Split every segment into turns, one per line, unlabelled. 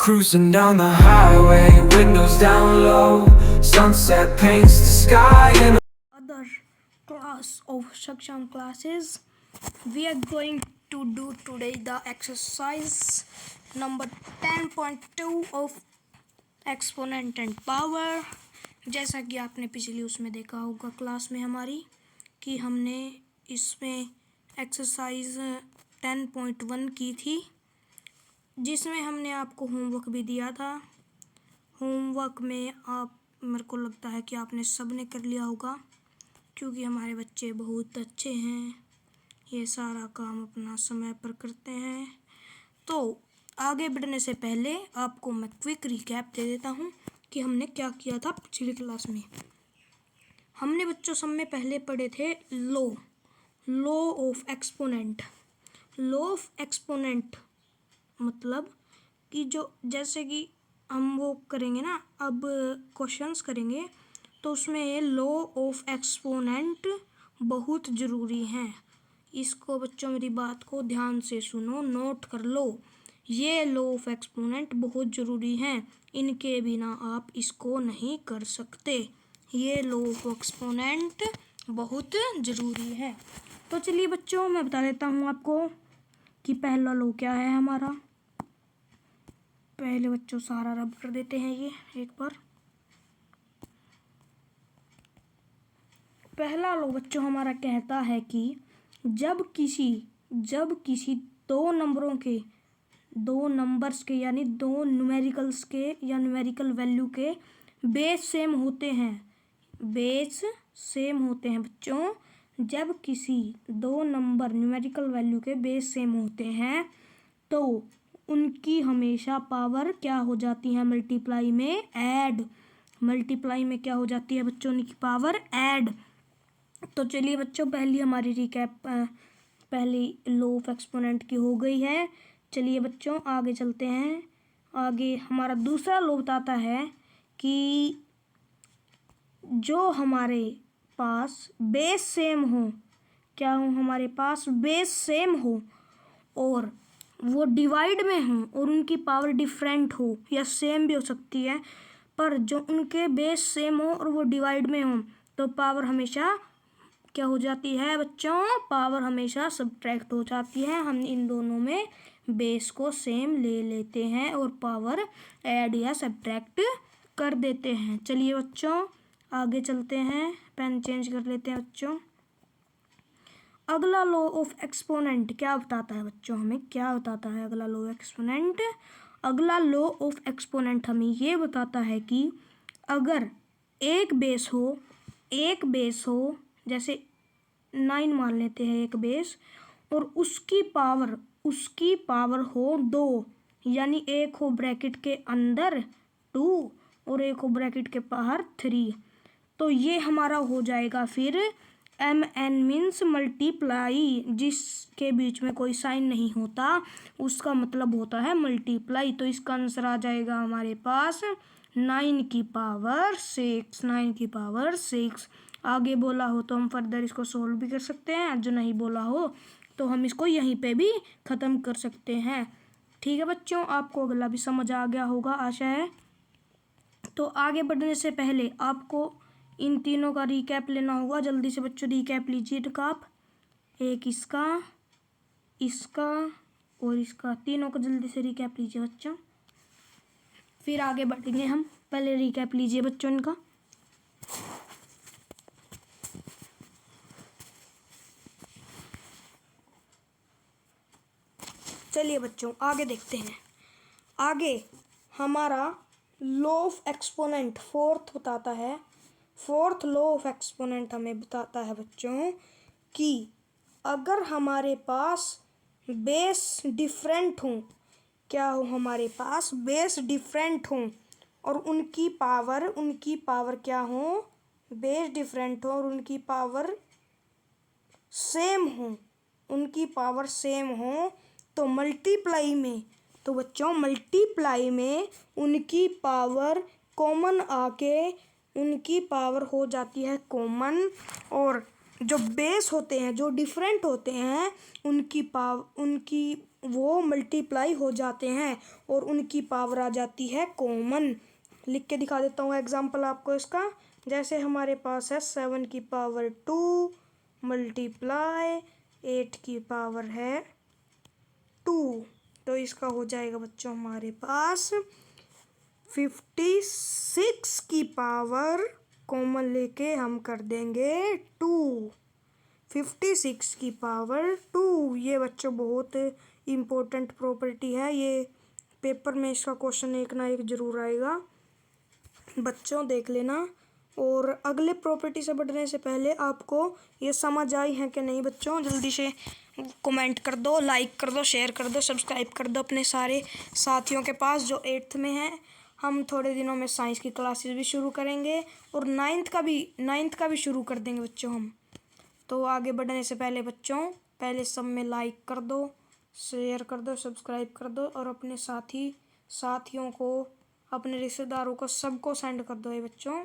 Cruising down the highway, windows down low, sunset paints the sky and
other class of Shaksham classes. We are going to do today the exercise number 10.2 of exponent and power. जैसा कि आपने पिछली उसमें देखा होगा class में हमारी कि हमने इसमें एक्सरसाइज 10.1 की थी, जिसमें हमने आपको होमवर्क भी दिया था। होमवर्क में मेरे को लगता है कि आपने सब ने कर लिया होगा, क्योंकि हमारे बच्चे बहुत अच्छे हैं, ये सारा काम अपना समय पर करते हैं। तो आगे बढ़ने से पहले आपको मैं क्विक रिकैप दे देता हूँ कि हमने क्या किया था पिछली क्लास में। हमने बच्चों सब में पहले पढ़े थे law of exponent. Law of exponent मतलब कि जो जैसे कि हम वो करेंगे ना, अब क्वेश्चंस करेंगे तो उसमें ये लॉ ऑफ एक्सपोनेंट बहुत ज़रूरी हैं। इसको बच्चों मेरी बात को ध्यान से सुनो, नोट कर लो। ये लॉ ऑफ एक्सपोनेंट बहुत ज़रूरी हैं, इनके बिना आप इसको नहीं कर सकते। ये लॉ ऑफ एक्सपोनेंट बहुत ज़रूरी है। तो चलिए बच्चों मैं बता देता हूँ आपको कि पहला लॉ क्या है हमारा। पहले बच्चों सारा रब कर देते हैं ये एक बार। पहला लॉ बच्चों हमारा कहता है कि जब किसी दो नंबर्स के यानी दो न्यूमेरिकल्स के या न्यूमेरिकल वैल्यू के बेस सेम होते हैं बच्चों। जब किसी दो नंबर न्यूमेरिकल वैल्यू के बेस सेम होते हैं तो उनकी हमेशा पावर क्या हो जाती है, मल्टीप्लाई में क्या हो जाती है बच्चों, उनकी पावर ऐड। तो चलिए बच्चों पहली हमारी रिकैप पहली लॉ ऑफ एक्सपोनेंट की हो गई है। चलिए बच्चों आगे चलते हैं। आगे हमारा दूसरा लॉ बताता है कि जो हमारे पास बेस सेम हो, क्या हो, हमारे पास बेस सेम हो और वो डिवाइड में हो और उनकी पावर डिफरेंट हो या सेम भी हो सकती है, पर जो उनके बेस सेम हो और वो डिवाइड में हो तो पावर हमेशा क्या हो जाती है बच्चों, पावर हमेशा सब्ट्रैक्ट हो जाती है। हम इन दोनों में बेस को सेम ले लेते हैं और पावर ऐड या सब्ट्रैक्ट कर देते हैं। चलिए बच्चों आगे चलते हैं, पेन चेंज कर लेते हैं बच्चों। अगला लॉ ऑफ एक्सपोनेंट क्या बताता है बच्चों, हमें क्या बताता है अगला लॉ ऑफ एक्सपोनेंट। अगला लॉ ऑफ एक्सपोनेंट हमें ये बताता है कि अगर एक बेस हो जैसे 9 मान लेते हैं एक बेस, और उसकी पावर हो 2, यानी एक हो ब्रैकेट के अंदर 2 और एक हो ब्रैकेट के बाहर 3, तो ये हमारा हो जाएगा फिर mn मीन्स मल्टीप्लाई, जिसके बीच में कोई साइन नहीं होता उसका मतलब होता है मल्टीप्लाई। तो इसका आंसर आ जाएगा हमारे पास 9 की पावर 6। आगे बोला हो तो हम फर्दर इसको सोल्व भी कर सकते हैं, जो नहीं बोला हो तो हम इसको यहीं पे भी ख़त्म कर सकते हैं। ठीक है बच्चों, आपको अगला भी समझ आ गया होगा आशा है। तो आगे बढ़ने से पहले आपको इन तीनों का रिकैप लेना होगा। जल्दी से बच्चों रिकैप लीजिए आप, एक इसका और इसका, तीनों का जल्दी से रिकैप लीजिए बच्चों, फिर आगे बढ़ेंगे हम। पहले रिकैप लीजिए बच्चों इनका। चलिए बच्चों आगे देखते हैं। आगे हमारा law of exponent fourth law of exponent हमें बताता है बच्चों कि अगर हमारे पास बेस डिफरेंट हों, क्या हो, हमारे पास बेस डिफरेंट हों और उनकी पावर क्या हो, बेस डिफरेंट हो और उनकी पावर सेम हो तो मल्टीप्लाई में उनकी पावर कॉमन आके उनकी पावर हो जाती है कॉमन, और जो बेस होते हैं जो डिफरेंट होते हैं उनकी वो मल्टीप्लाई हो जाते हैं और उनकी पावर आ जाती है कॉमन। लिख के दिखा देता हूँ एग्जाम्पल आपको इसका। जैसे हमारे पास है 7 की पावर 2 मल्टीप्लाई 8 की पावर है 2, तो इसका हो जाएगा बच्चों हमारे पास 56 की पावर कॉमन लेके हम कर देंगे 2। 56 की पावर 2, ये बच्चों बहुत इम्पोर्टेंट प्रॉपर्टी है। ये पेपर में इसका क्वेश्चन एक ना एक जरूर आएगा, बच्चों देख लेना। और अगले प्रॉपर्टी से बढ़ने से पहले आपको ये समझ आई है कि नहीं बच्चों, जल्दी से कमेंट कर दो, लाइक कर दो, शेयर कर दो, सब्सक्राइब कर दो अपने सारे साथियों के पास जो 8th में हैं। हम थोड़े दिनों में साइंस की क्लासेस भी शुरू करेंगे और 9th का भी शुरू कर देंगे बच्चों हम। तो आगे बढ़ने से पहले बच्चों, पहले सब में लाइक कर दो, शेयर कर दो, सब्सक्राइब कर दो और अपने साथियों को, अपने रिश्तेदारों को, सबको सेंड कर दो ये बच्चों।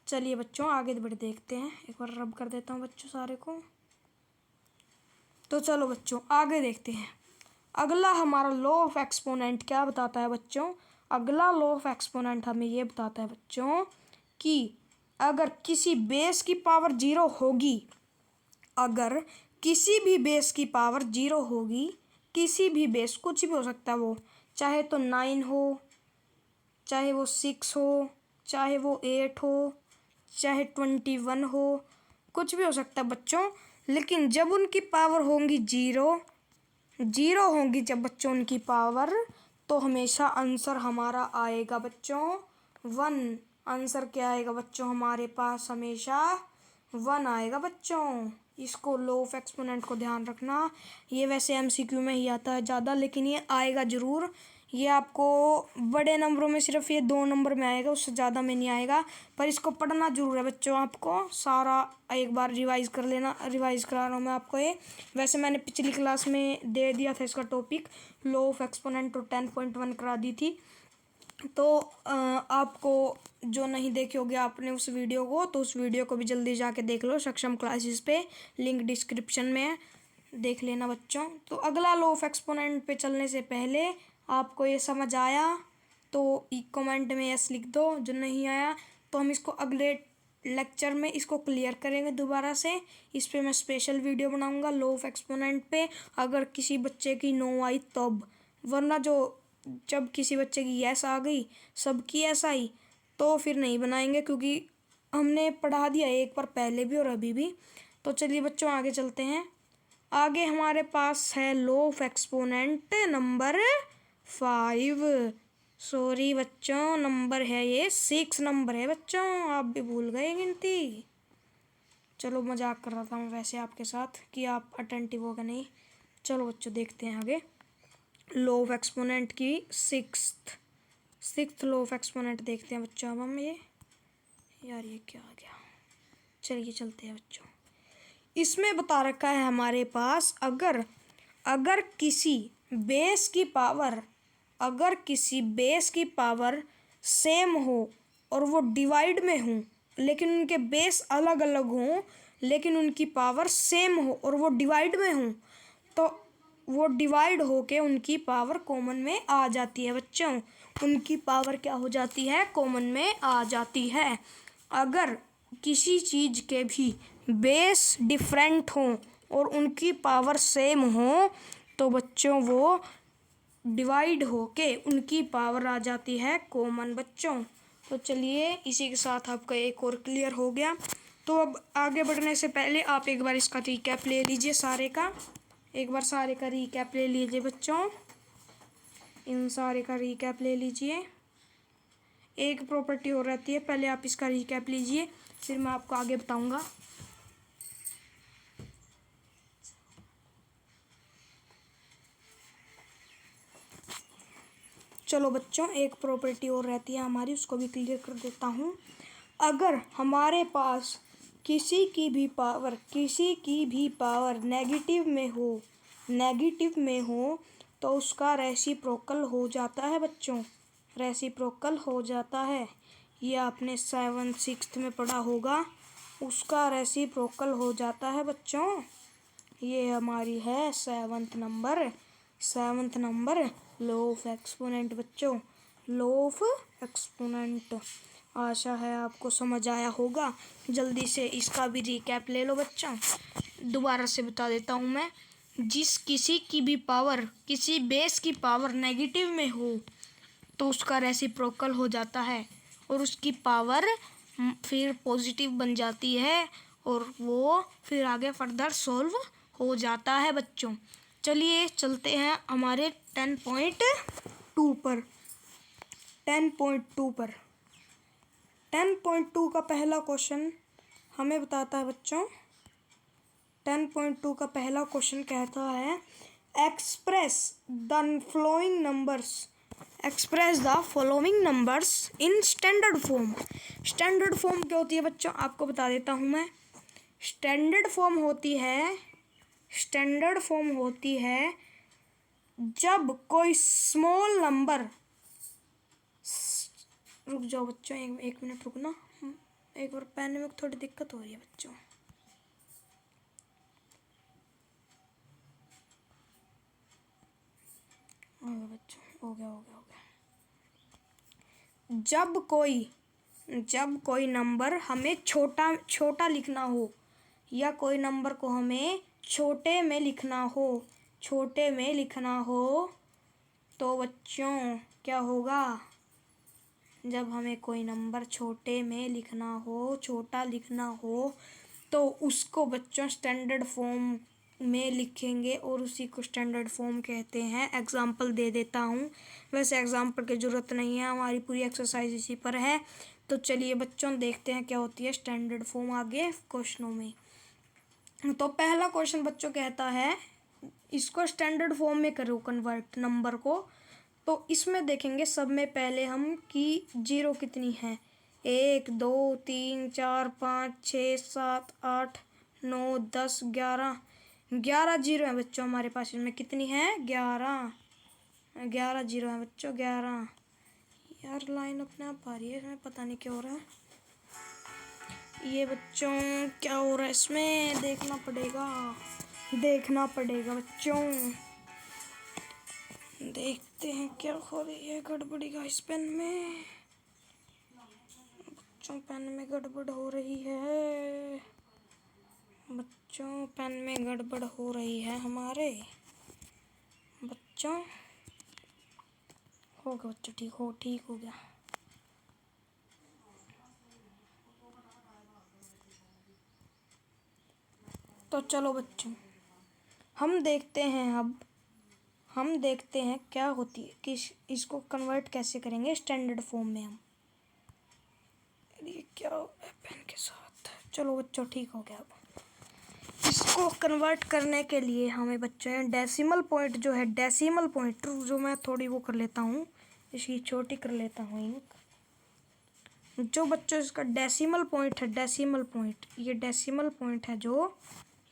चलिए बच्चों आगे बढ़ देखते हैं। एक बार रब कर देता हूँ बच्चों सारे को। तो चलो बच्चों आगे देखते हैं। अगला हमारा लॉ ऑफ एक्सपोनेंट क्या बताता है बच्चों? अगला लॉ ऑफ एक्सपोनेंट हमें ये बताता है बच्चों कि अगर किसी बेस की पावर 0 होगी, अगर किसी भी बेस की पावर 0 होगी, किसी भी बेस, कुछ भी हो सकता है वो, चाहे तो 9 हो, चाहे वो 6 हो, चाहे वो 8 हो, चाहे 21 हो, कुछ भी हो सकता है बच्चों। लेकिन जब उनकी पावर होंगी 0 होंगी जब बच्चों उनकी पावर, तो हमेशा आंसर हमारा आएगा बच्चों 1। आंसर क्या आएगा बच्चों हमारे पास? हमेशा 1 आएगा बच्चों। इसको लॉ ऑफ एक्सपोनेंट को ध्यान रखना। ये वैसे एमसीक्यू में ही आता है ज़्यादा, लेकिन ये आएगा ज़रूर। ये आपको बड़े नंबरों में सिर्फ ये 2 नंबर में आएगा, उससे ज़्यादा में नहीं आएगा। पर इसको पढ़ना ज़रूर है बच्चों, आपको सारा एक बार रिवाइज़ कर लेना। रिवाइज़ करा रहा हूँ मैं आपको ये। वैसे मैंने पिछली क्लास में दे दिया था इसका टॉपिक, लॉ ऑफ एक्सपोनेंट तो 10.1 करा दी थी। तो आपको जो नहीं देखे होगे आपने उस वीडियो को, तो उस वीडियो को भी जल्दी जाके देख लो सक्षम क्लासेस पे, लिंक डिस्क्रिप्शन में है, देख लेना बच्चों। तो अगला लॉ ऑफ एक्सपोनेंट पे चलने से पहले आपको ये समझ आया तो कमेंट में यस लिख दो, जो नहीं आया तो हम इसको अगले लेक्चर में इसको क्लियर करेंगे दोबारा से। इस पे मैं स्पेशल वीडियो बनाऊंगा लॉ ऑफ एक्सपोनेंट पे, अगर किसी बच्चे की 9 आई तब, वरना जब किसी बच्चे की यस आ गई, सबकी यस आई, तो फिर नहीं बनाएंगे, क्योंकि हमने पढ़ा दिया एक बार पहले भी और अभी भी। तो चलिए बच्चों आगे चलते हैं। आगे हमारे पास है law of exponent number 5। Sorry बच्चों, नंबर है ये 6 नंबर है बच्चों, आप भी भूल गए गिनती। चलो मजाक कर रहा था मैं वैसे आपके साथ कि आप अटेंटिव हो गए नहीं। चलो बच्चों देखते हैं आगे लॉ ऑफ एक्सपोनेंट की सिक्स्थ लॉ ऑफ एक्सपोनेंट देखते हैं बच्चों। अब हम ये क्या आ गया, चलिए चलते हैं बच्चों। इसमें बता रखा है हमारे पास, अगर किसी बेस की पावर सेम हो और वो डिवाइड में हो, लेकिन उनके बेस अलग अलग हों, लेकिन उनकी पावर सेम हो और वो डिवाइड में हो, तो वो डिवाइड होके उनकी पावर कॉमन में आ जाती है बच्चों। उनकी पावर क्या हो जाती है? कॉमन में आ जाती है। अगर किसी चीज़ के भी बेस डिफरेंट हों और उनकी पावर सेम हो, तो बच्चों वो डिवाइड होके उनकी पावर आ जाती है कॉमन बच्चों। तो चलिए इसी के साथ आपका एक और क्लियर हो गया। तो अब आगे बढ़ने से पहले आप एक बार इसका रिकैप ले लीजिए सारे का रिकैप ले लीजिए बच्चों, इन सारे का रिकैप ले लीजिए। एक प्रॉपर्टी और रहती है, पहले आप इसका रिकैप लीजिए, फिर मैं आपको आगे बताऊंगा। चलो बच्चों, एक प्रॉपर्टी और रहती है हमारी, उसको भी क्लियर कर देता हूँ। अगर हमारे पास किसी की भी पावर नेगेटिव में हो तो उसका रेसिप्रोकल हो जाता है बच्चों, रेसिप्रोकल हो जाता है। ये आपने 7th 6th में पढ़ा होगा, उसका रेसिप्रोकल हो जाता है बच्चों। ये हमारी है 7th number. 7th number law of exponent बच्चों, लॉ ऑफ एक्सपोनेंट। आशा है आपको समझ आया होगा। जल्दी से इसका भी रिकैप ले लो बच्चों। दोबारा से बता देता हूँ मैं। किसी की भी पावर, किसी बेस की पावर नेगेटिव में हो तो उसका रेसिप्रोकल हो जाता है और उसकी पावर फिर पॉजिटिव बन जाती है और वो फिर आगे फर्दर सॉल्व हो जाता है बच्चों। चलिए चलते हैं हमारे 10.2 पर। 10.2 पर 10.2 का पहला क्वेश्चन हमें बताता है बच्चों। 10.2 का पहला क्वेश्चन कहता है express the following numbers, express the following numbers in standard form. Standard form क्या होती है बच्चों, आपको बता देता हूँ मैं। स्टैंडर्ड फॉर्म होती है, स्टैंडर्ड फॉर्म होती है जब कोई स्मॉल नंबर, रुक जाओ बच्चों, एक मिनट रुकना, एक बार पेन में थोड़ी दिक्कत हो रही है बच्चों। हो गया बच्चों, हो गया। जब कोई नंबर हमें छोटा लिखना हो या कोई नंबर को हमें छोटे में लिखना हो तो बच्चों क्या होगा। जब हमें कोई नंबर छोटा लिखना हो तो उसको बच्चों स्टैंडर्ड फॉर्म में लिखेंगे और उसी को स्टैंडर्ड फॉर्म कहते हैं। एग्जाम्पल दे देता हूँ, वैसे एग्जाम्पल की ज़रूरत नहीं है, हमारी पूरी एक्सरसाइज इसी पर है। तो चलिए बच्चों देखते हैं क्या होती है स्टैंडर्ड फॉर्म आगे क्वेश्चनों में। तो पहला क्वेश्चन बच्चों कहता है इसको स्टैंडर्ड फॉर्म में करो कन्वर्ट नंबर को। तो इसमें देखेंगे सब में पहले हम कि जीरो कितनी है। 1 2 3 4 5 6 7 8 9 10 11 जीरो है बच्चों हमारे पास। इसमें कितनी है 11 जीरो है बच्चों 11। यार लाइन अपने आप आ रही है इसमें, पता नहीं क्या हो रहा है ये बच्चों, क्या हो रहा है इसमें देखना पड़ेगा बच्चों। देखते हैं क्या हो रही है गड़बड़ी का इस पेन में बच्चों। पेन में गड़बड़ हो रही है बच्चों, पेन में गड़बड़ हो रही है हमारे बच्चों। हो गया बच्चों, ठीक हो गया। तो चलो बच्चों हम देखते हैं क्या होती है कि इसको कन्वर्ट कैसे करेंगे स्टैंडर्ड फॉर्म में हम। ये क्या हो गया पेन के साथ। चलो बच्चों ठीक हो गया। अब इसको कन्वर्ट करने के लिए हमें बच्चों डेसिमल पॉइंट जो मैं थोड़ी वो कर लेता हूँ, इसकी छोटी कर लेता हूँ इंक। जो बच्चों इसका डेसिमल पॉइंट है, ये डेसिमल पॉइंट है जो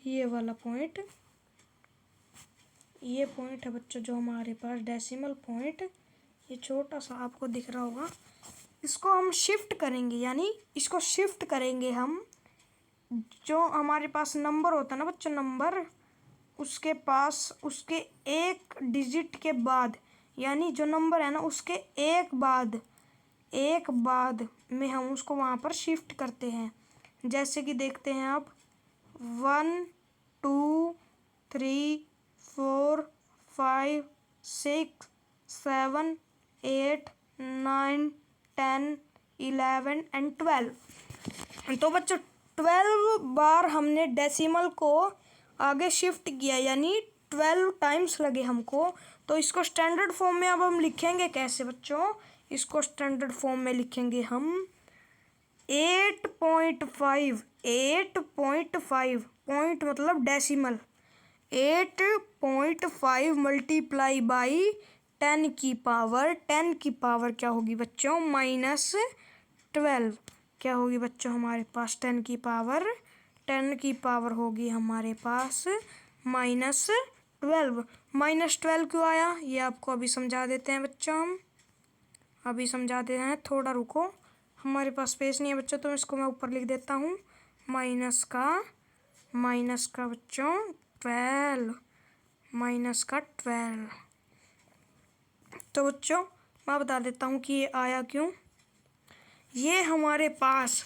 ये वाला पॉइंट, ये पॉइंट है बच्चों जो हमारे पास डेसिमल पॉइंट, ये छोटा सा आपको दिख रहा होगा। इसको हम शिफ्ट करेंगे, यानी इसको शिफ्ट करेंगे हम। जो हमारे पास नंबर होता है ना बच्चों, नंबर उसके पास उसके एक डिजिट के बाद, यानी जो नंबर है ना उसके एक बाद में हम उसको वहाँ पर शिफ्ट करते हैं। जैसे कि देखते हैं आप 1 2 3 4 5 6 7 8 9 10 11 एंड 12। तो बच्चों 12 बार हमने डेसिमल को आगे शिफ्ट किया, यानी 12 टाइम्स लगे हमको। तो इसको स्टैंडर्ड फॉर्म में अब हम लिखेंगे कैसे बच्चों। इसको स्टैंडर्ड फॉर्म में लिखेंगे हम 8.5 पॉइंट मतलब डेसिमल, 8.5 मल्टीप्लाई बाई 10 की पावर क्या होगी बच्चों -12। क्या होगी बच्चों हमारे पास 10 की पावर होगी हमारे पास -12। -12 क्यों आया ये आपको अभी समझा देते हैं बच्चों। हम अभी समझा दे रहे हैं, थोड़ा रुको, हमारे पास स्पेस नहीं है बच्चों, तो इसको मैं ऊपर लिख देता हूँ। माइनस का बच्चों 12 माइनस का 12। तो बच्चों मैं बता देता हूँ कि ये आया क्यों। ये हमारे पास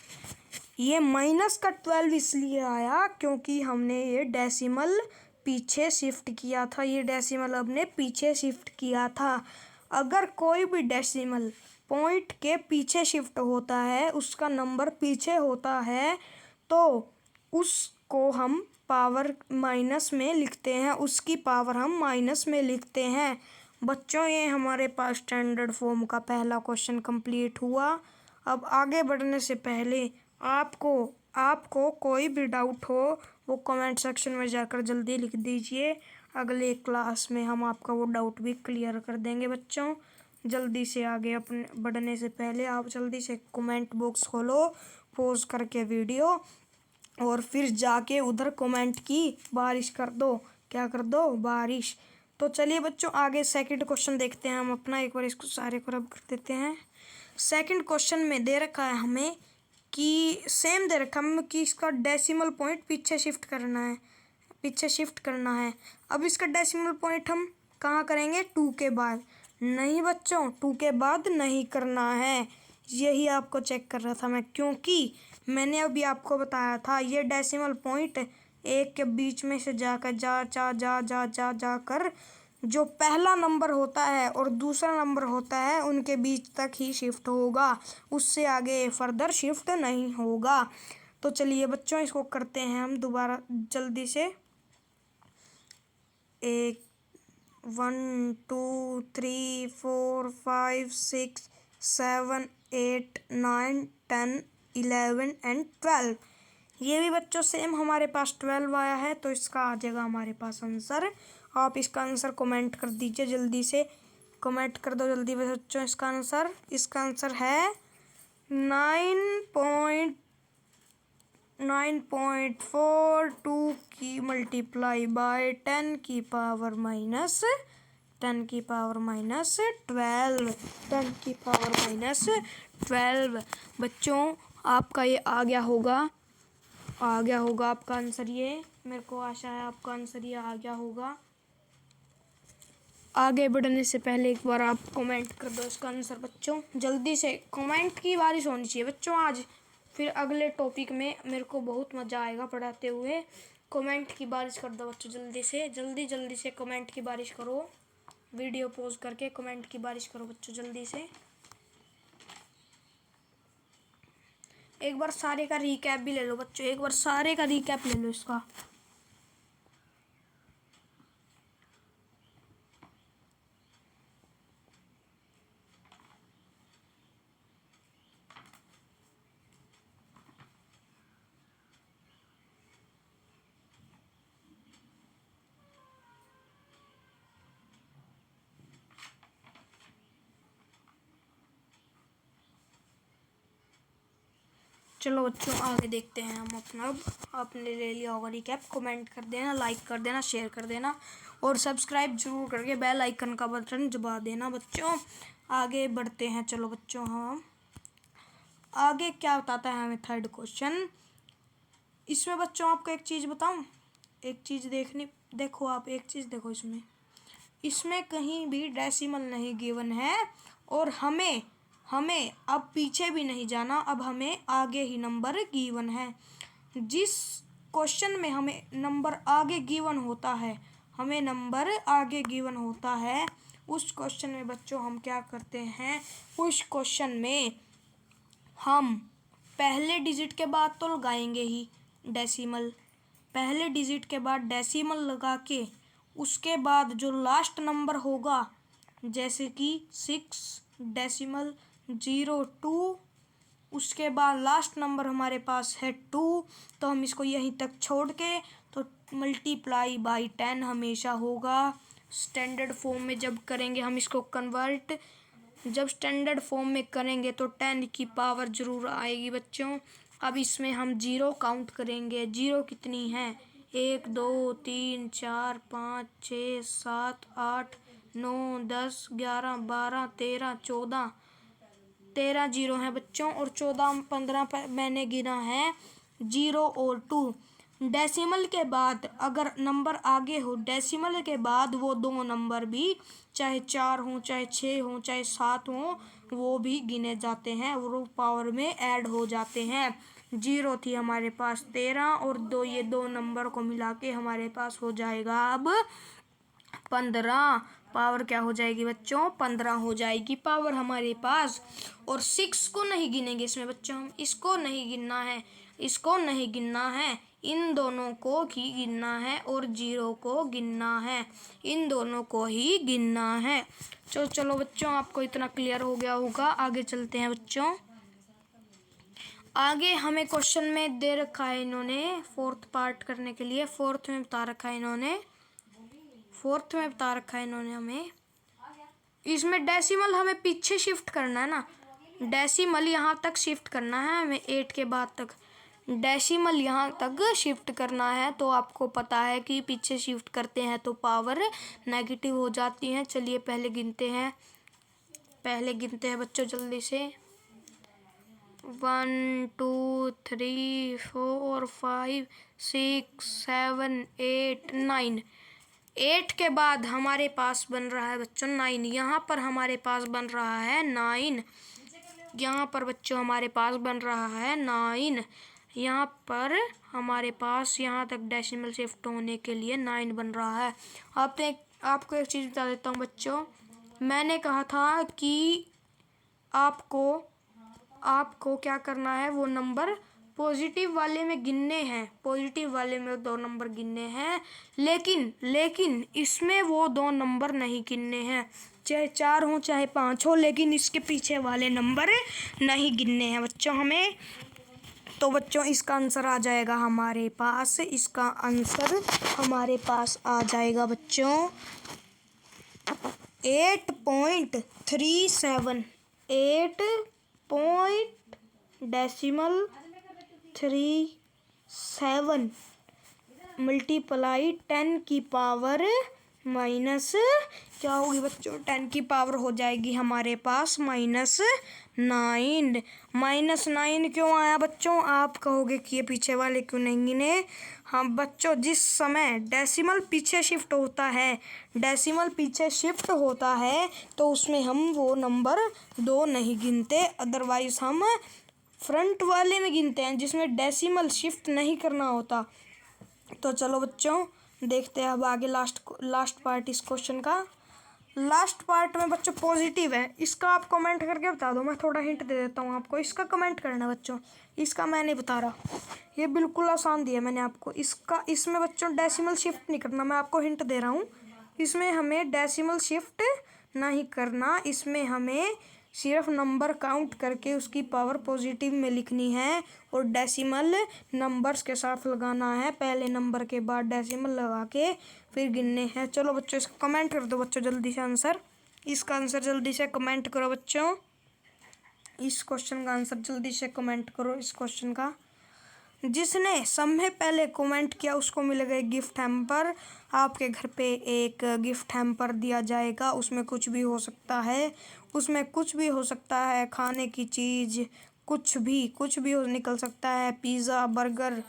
ये माइनस का 12 इसलिए आया क्योंकि हमने ये डेसिमल पीछे शिफ्ट किया था। ये डेसिमल हमने पीछे शिफ्ट किया था। अगर कोई भी डेसिमल पॉइंट के पीछे शिफ्ट होता है, उसका नंबर पीछे होता है, तो उसको हम पावर माइनस में लिखते हैं, उसकी पावर हम माइनस में लिखते हैं। बच्चों ये हमारे पास स्टैंडर्ड फॉर्म का पहला क्वेश्चन कंप्लीट हुआ। अब आगे बढ़ने से पहले आपको कोई भी डाउट हो वो कमेंट सेक्शन में जाकर जल्दी लिख दीजिए। अगले क्लास में हम आपका वो डाउट भी क्लियर कर देंगे। बच्चों जल्दी से आगे अपने बढ़ने से पहले आप जल्दी से कमेंट बॉक्स खोलो, पॉज करके वीडियो, और फिर जाके उधर कमेंट की बारिश कर दो। क्या कर दो? बारिश। तो चलिए बच्चों आगे सेकंड क्वेश्चन देखते हैं हम अपना। एक बार इसको सारे को रब कर देते हैं। सेकंड क्वेश्चन में दे रखा है हमें कि सेम दे रखा है कि इसका डेसिमल पॉइंट पीछे शिफ्ट करना है। अब इसका डेसिमल पॉइंट हम कहाँ करेंगे? 2 के बाद। नहीं बच्चों 2 के बाद नहीं करना है। यही आपको चेक कर रहा था मैं, क्योंकि मैंने अभी आपको बताया था ये डेसिमल पॉइंट एक के बीच में से जाकर जाकर जो पहला नंबर होता है और दूसरा नंबर होता है उनके बीच तक ही शिफ्ट होगा, उससे आगे फर्दर शिफ्ट नहीं होगा। तो चलिए बच्चों इसको करते हैं हम दोबारा जल्दी से। 1 2 3 4 5 6 7 8 9 10 11 एंड 12। ये भी बच्चों सेम हमारे पास 12 आया है, तो इसका आ जाएगा हमारे पास आंसर। आप इसका आंसर कमेंट कर दीजिए, जल्दी से कमेंट कर दो जल्दी बच्चों इसका आंसर। इसका आंसर है 9.42 की मल्टीप्लाई बाय 10 की पावर माइनस 12 10 की पावर माइनस 12। बच्चों आपका ये आ गया होगा आपका आंसर। ये मेरे को आशा है आपका आंसर ये आ गया होगा। आगे बढ़ने से पहले एक बार आप कमेंट कर दो इसका आंसर। बच्चों जल्दी से कमेंट की बारिश होनी चाहिए बच्चों आज, फिर अगले टॉपिक में मेरे को बहुत मज़ा आएगा पढ़ाते हुए। कमेंट की बारिश कर दो बच्चों जल्दी से कमेंट की बारिश करो। वीडियो पॉज करके कमेंट की बारिश करो बच्चों जल्दी से। एक बार सारे का रिकैप भी ले लो बच्चों, एक बार सारे का रिकैप ले लो इसका। चलो बच्चों आगे देखते हैं हम अपना। अब आपने ले लिया होगा रिकैप, कमेंट कर देना, लाइक कर देना, शेयर कर देना और सब्सक्राइब जरूर करके बेल आइकन का बटन दबा देना। बच्चों आगे बढ़ते हैं। चलो बच्चों हम आगे क्या बताता है हमें थर्ड क्वेश्चन। इसमें बच्चों आपको एक चीज़ बताऊं, एक चीज़ देखो आप एक चीज़ देखो, इसमें कहीं भी डेसिमल नहीं गिवन है और हमें अब पीछे भी नहीं जाना, अब हमें आगे ही नंबर गिवन है। जिस क्वेश्चन में हमें नंबर आगे गिवन होता है उस क्वेश्चन में बच्चों हम क्या करते हैं, उस क्वेश्चन में हम पहले डिजिट के बाद तो लगाएंगे ही डेसिमल, पहले डिजिट के बाद डेसिमल लगा के उसके बाद जो लास्ट नंबर होगा, जैसे कि 6.02, उसके बाद लास्ट नंबर हमारे पास है 2, तो हम इसको यहीं तक छोड़ के तो मल्टीप्लाई बाय 10 हमेशा होगा। स्टैंडर्ड फॉर्म में जब करेंगे हम इसको कन्वर्ट, जब स्टैंडर्ड फॉर्म में करेंगे तो 10 की पावर ज़रूर आएगी बच्चों। अब इसमें हम 0 काउंट करेंगे। 0 कितनी है? 1 2 3 4 5 6 7 8 9 10 11 12 13 14 13 0 है बच्चों, और 14 15 पर मैंने गिना है 0 और 2। डेसिमल के बाद अगर नंबर आगे हो, डेसिमल के बाद वो दो नंबर भी, चाहे 4 हो, चाहे 6 हो, चाहे 7 हो, वो भी गिने जाते हैं और वो पावर में ऐड हो जाते हैं। 0 थी हमारे पास 13 और ये दो नंबर को मिला के हमारे पास हो जाएगा अब 15। पावर क्या हो जाएगी बच्चों? 15 हो जाएगी पावर हमारे पास। और 6 को नहीं गिनेंगे इसमें बच्चों, हम इसको नहीं गिनना है, इसको नहीं गिनना है, इन दोनों को ही गिनना है और 0 को गिनना है, इन दोनों को ही गिनना है। चलो बच्चों, आपको इतना क्लियर हो गया होगा। आगे चलते हैं बच्चों। आगे हमें क्वेश्चन में दे रखा है इन्होंने फोर्थ पार्ट करने के लिए, फोर्थ में बता रखा है इन्होंने हमें इसमें डेसिमल हमें पीछे शिफ्ट करना है ना, डेसिमल यहाँ तक शिफ्ट करना है हमें, 8 के बाद तक डेसिमल यहाँ तक शिफ्ट करना है। तो आपको पता है कि पीछे शिफ्ट करते हैं तो पावर नेगेटिव हो जाती है। चलिए पहले गिनते हैं बच्चों जल्दी से। 1 2 3 4 5 6 7 8 9। 8 के बाद हमारे पास बन रहा है बच्चों 9। यहाँ पर हमारे पास बन रहा है 9। यहाँ पर बच्चों हमारे पास बन रहा है 9। यहाँ पर हमारे पास यहाँ तक डेसिमल शिफ्ट होने के लिए 9 बन रहा है। आपको एक चीज़ बता देता हूँ बच्चों, मैंने कहा था कि आपको क्या करना है, वो नंबर पॉजिटिव वाले में गिनने हैं, पॉजिटिव वाले में 2 नंबर गिनने हैं, लेकिन इसमें वो 2 नंबर नहीं गिनने हैं, चाहे 4 हो चाहे 5 हो, लेकिन इसके पीछे वाले नंबर नहीं गिनने हैं बच्चों हमें। तो बच्चों इसका आंसर आ जाएगा हमारे पास, इसका आंसर हमारे पास आ जाएगा बच्चों 8.37। 8.37 मल्टीप्लाई 10 की पावर माइनस क्या होगी बच्चों? 10 की पावर हो जाएगी हमारे पास -9। -9 क्यों आया बच्चों? आप कहोगे कि ये पीछे वाले क्यों नहीं गिने। हाँ बच्चों, जिस समय डेसिमल पीछे शिफ्ट होता है तो उसमें हम वो नंबर 2 नहीं गिनते, अदरवाइज हम फ्रंट वाले में गिनते हैं जिसमें डेसिमल शिफ्ट नहीं करना होता। तो चलो बच्चों देखते हैं अब आगे लास्ट पार्ट इस क्वेश्चन का। लास्ट पार्ट में बच्चों पॉजिटिव है, इसका आप कमेंट करके बता दो। मैं थोड़ा हिंट दे देता हूँ आपको, इसका कमेंट करना है बच्चों, इसका मैं नहीं बता रहा, ये बिल्कुल आसान दिया मैंने आपको। इसमें बच्चों डेसिमल शिफ्ट नहीं करना, मैं आपको हिंट दे रहा हूँ। इसमें हमें डेसिमल शिफ्ट नहीं करना, इसमें हमें सिर्फ नंबर काउंट करके उसकी पावर पॉजिटिव में लिखनी है और डेसिमल नंबर्स के साथ लगाना है, पहले नंबर के बाद डेसिमल लगा के फिर गिनने हैं। चलो बच्चों इसका कमेंट कर दो बच्चों जल्दी से आंसर, इसका आंसर जल्दी से कमेंट करो बच्चों, इस क्वेश्चन का आंसर जल्दी से कमेंट करो इस क्वेश्चन का। जिसने समय पहले कमेंट किया उसको मिलेगा एक गिफ्ट हैम्पर। आपके घर पे एक गिफ्ट हैम्पर दिया जाएगा, उसमें कुछ भी हो सकता है, खाने की चीज़ कुछ भी निकल सकता है, पिज़्ज़ा, बर्गर,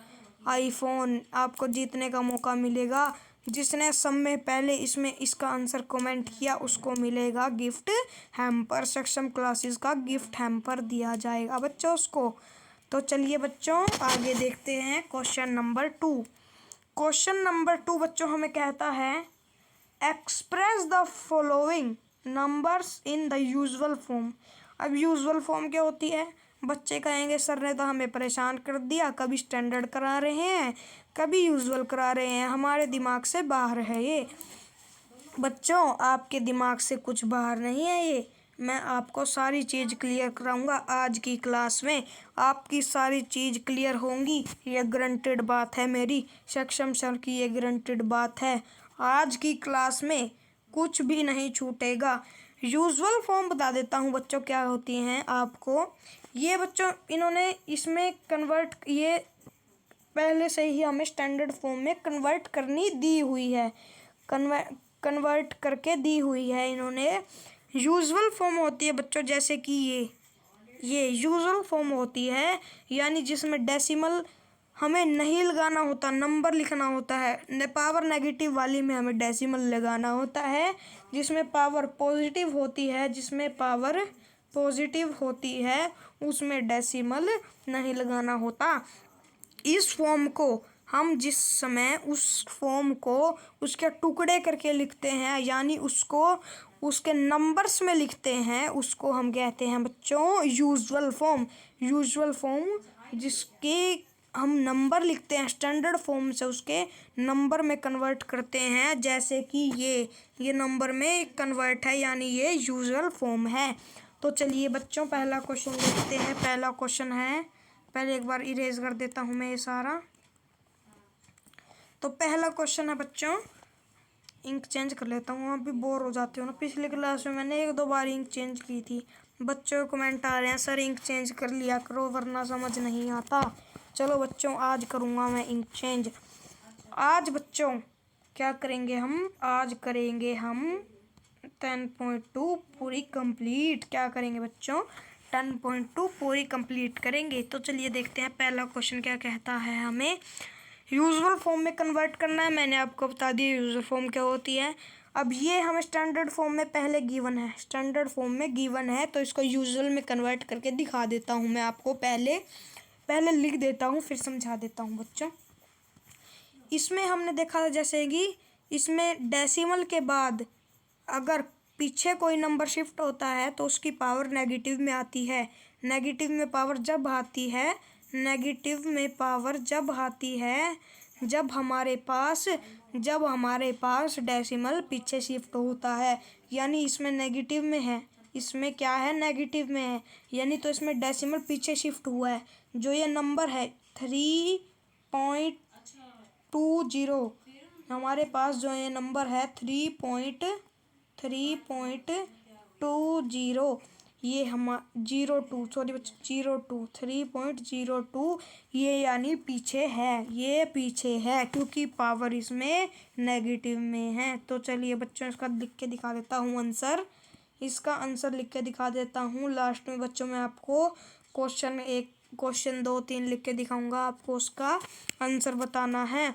आईफोन। आपको जीतने का मौका मिलेगा। जिसने समय पहले इसका आंसर कमेंट किया उसको मिलेगा गिफ्ट हैम्पर, सक्षम क्लासेस का गिफ्ट हैम्पर दिया जाएगा बच्चों उसको। तो चलिए बच्चों आगे देखते हैं क्वेश्चन नंबर 2। क्वेश्चन नंबर 2 बच्चों हमें कहता है express the following numbers in the usual form. अब यूजुअल फॉर्म क्या होती है? बच्चे कहेंगे सर ने तो हमें परेशान कर दिया, कभी स्टैंडर्ड करा रहे हैं कभी यूजुअल करा रहे हैं, हमारे दिमाग से बाहर है ये। बच्चों आपके दिमाग से कुछ बाहर नहीं है ये, मैं आपको सारी चीज़ क्लियर कराऊंगा आज की क्लास में, आपकी सारी चीज़ क्लियर होंगी, ये गारंटेड बात है मेरी, सक्षम सर की ये गारंटेड बात है। आज की क्लास में कुछ भी नहीं छूटेगा। यूजुअल फॉर्म बता देता हूँ बच्चों क्या होती हैं आपको। ये बच्चों इन्होंने इसमें कन्वर्ट, ये पहले से ही हमें स्टैंडर्ड फॉर्म में कन्वर्ट करनी दी हुई है, कन्वर्ट करके दी हुई है इन्होंने। यूजुअल फॉर्म होती है बच्चों जैसे कि ये यूजुअल फॉर्म होती है, यानी जिसमें डेसिमल हमें नहीं लगाना होता, नंबर लिखना होता है। पावर नेगेटिव वाली में हमें डेसिमल लगाना होता है, जिसमें पावर पॉजिटिव होती है, जिसमें पावर पॉजिटिव होती है उसमें डेसिमल नहीं लगाना होता। इस फॉर्म को हम जिस समय उस फॉर्म को उसके टुकड़े करके लिखते हैं, यानी उसको उसके नंबर्स में लिखते हैं, उसको हम कहते हैं बच्चों यूजुअल फॉर्म। यूजुअल फॉर्म जिसके हम नंबर लिखते हैं स्टैंडर्ड फॉर्म से उसके नंबर में कन्वर्ट करते हैं, जैसे कि ये नंबर में कन्वर्ट है, यानी ये यूजुअल फॉर्म है। तो चलिए बच्चों पहला क्वेश्चन देखते हैं। पहला क्वेश्चन है, पहले एक बार इरेज कर देता हूँ मैं ये सारा। तो पहला क्वेश्चन है बच्चों, इंक चेंज कर लेता हूँ, आप भी बोर हो जाते हो ना। पिछले क्लास में मैंने 1-2 बार इंक चेंज की थी। बच्चों कमेंट आ रहे हैं सर इंक चेंज कर लिया करो वरना समझ नहीं आता। चलो बच्चों आज करूँगा मैं इंक चेंज। आज बच्चों क्या करेंगे हम, आज करेंगे हम 10.2 पूरी कंप्लीट। क्या करेंगे बच्चों, 10.2 पूरी कंप्लीट करेंगे। तो चलिए देखते हैं पहला क्वेश्चन क्या कहता है। हमें यूजुअल फॉर्म में कन्वर्ट करना है। मैंने आपको बता दिया यूजुअल फॉर्म क्या होती है। अब ये हमें स्टैंडर्ड फॉर्म में पहले गिवन है, स्टैंडर्ड फॉर्म में गिवन है, तो इसको यूजुअल में कन्वर्ट करके दिखा देता हूँ मैं आपको। पहले लिख देता हूँ फिर समझा देता हूँ बच्चों। इसमें हमने देखा था जैसे कि इसमें डेसिमल के बाद अगर पीछे कोई नंबर शिफ्ट होता है तो उसकी पावर नेगेटिव में आती है। नेगेटिव में पावर जब आती है, नेगेटिव में पावर जब आती है जब हमारे पास डेसिमल पीछे शिफ्ट होता है, यानी इसमें नेगेटिव में है, इसमें क्या है नेगेटिव में है, यानी तो इसमें डेसिमल पीछे शिफ्ट हुआ है। जो ये नंबर है 3.20, हमारे पास जो ये नंबर है 3.20, ये हम 02 सॉरी बच्चों 02 3.02, ये यानी पीछे है, ये पीछे है क्योंकि पावर इसमें नेगेटिव में है। तो चलिए बच्चों इसका लिख के दिखा देता हूँ आंसर। इसका आंसर लिख के दिखा देता हूँ। लास्ट में बच्चों मैं आपको क्वेश्चन 2-3 लिख के दिखाऊंगा, आपको उसका आंसर बताना है,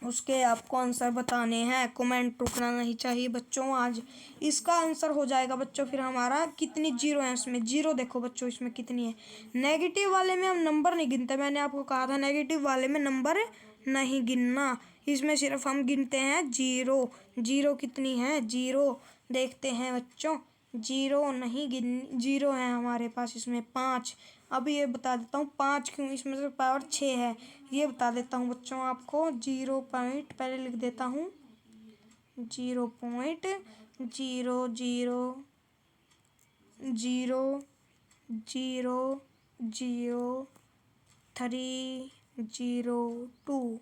उसके आपको आंसर बताने हैं। कमेंट रुकना नहीं चाहिए बच्चों। आज इसका आंसर हो जाएगा बच्चों। फिर हमारा कितनी जीरो है इसमें, जीरो देखो बच्चों इसमें कितनी है। नेगेटिव वाले में हम नंबर नहीं गिनते, मैंने आपको कहा था नेगेटिव वाले में नंबर नहीं गिनना, इसमें सिर्फ हम गिनते हैं जीरो। जीरो कितनी है, जीरो देखते हैं बच्चों, जीरो नहीं जीरो है हमारे पास इसमें 5। अभी ये बता देता हूँ 5 क्यों, इसमें से पावर 6 है, ये बता देता हूँ बच्चों आपको। 0 पॉइंट पहले लिख देता हूँ 0.00000302।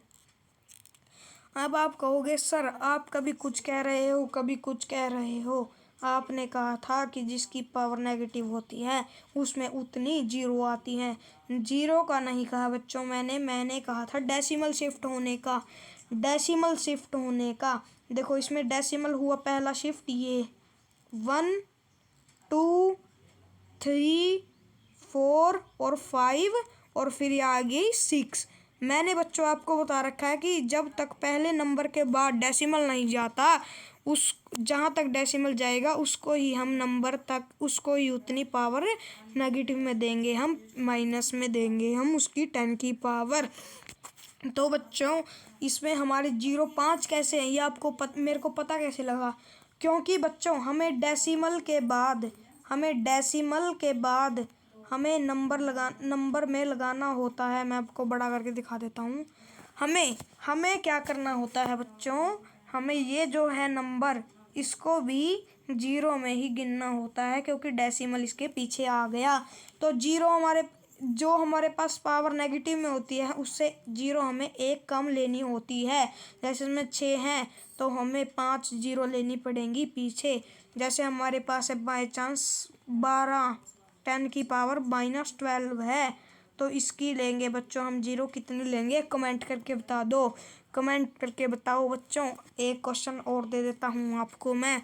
अब आप कहोगे सर आप कभी कुछ कह रहे हो कभी कुछ कह रहे हो, आपने कहा था कि जिसकी पावर नेगेटिव होती है उसमें उतनी जीरो आती है। जीरो का नहीं कहा बच्चों मैंने कहा था डेसिमल शिफ्ट होने का, डेसिमल शिफ्ट होने का। देखो इसमें डेसिमल हुआ पहला शिफ्ट, ये 1 2 3 4 और 5 और फिर ये आ गई 6। मैंने बच्चों आपको बता रखा है कि जब तक पहले नंबर के बाद डेसिमल नहीं जाता, उस जहाँ तक डेसिमल जाएगा उसको ही हम नंबर तक, उसको ही उतनी पावर नेगेटिव में देंगे, हम माइनस में देंगे हम उसकी 10 की पावर। तो बच्चों इसमें हमारे 0.5 कैसे हैं ये आपको मेरे को पता कैसे लगा, क्योंकि बच्चों हमें डेसिमल के बाद हमें नंबर में लगाना होता है। मैं आपको बड़ा करके दिखा देता हूँ। हमें क्या करना होता है बच्चों, हमें ये जो है नंबर इसको भी जीरो में ही गिनना होता है, क्योंकि डेसिमल इसके पीछे आ गया। तो जीरो हमारे पास पावर नेगेटिव में होती है उससे जीरो हमें एक कम लेनी होती है। जैसे इसमें 6 हैं तो हमें 5 जीरो लेनी पड़ेंगी पीछे। जैसे हमारे पास है बाई चांस 12, 10 की पावर -12 है, तो इसकी लेंगे बच्चों हम जीरो कितनी लेंगे, कमेंट करके बता दो, कमेंट करके बताओ बच्चों। एक क्वेश्चन और दे देता हूँ आपको मैं।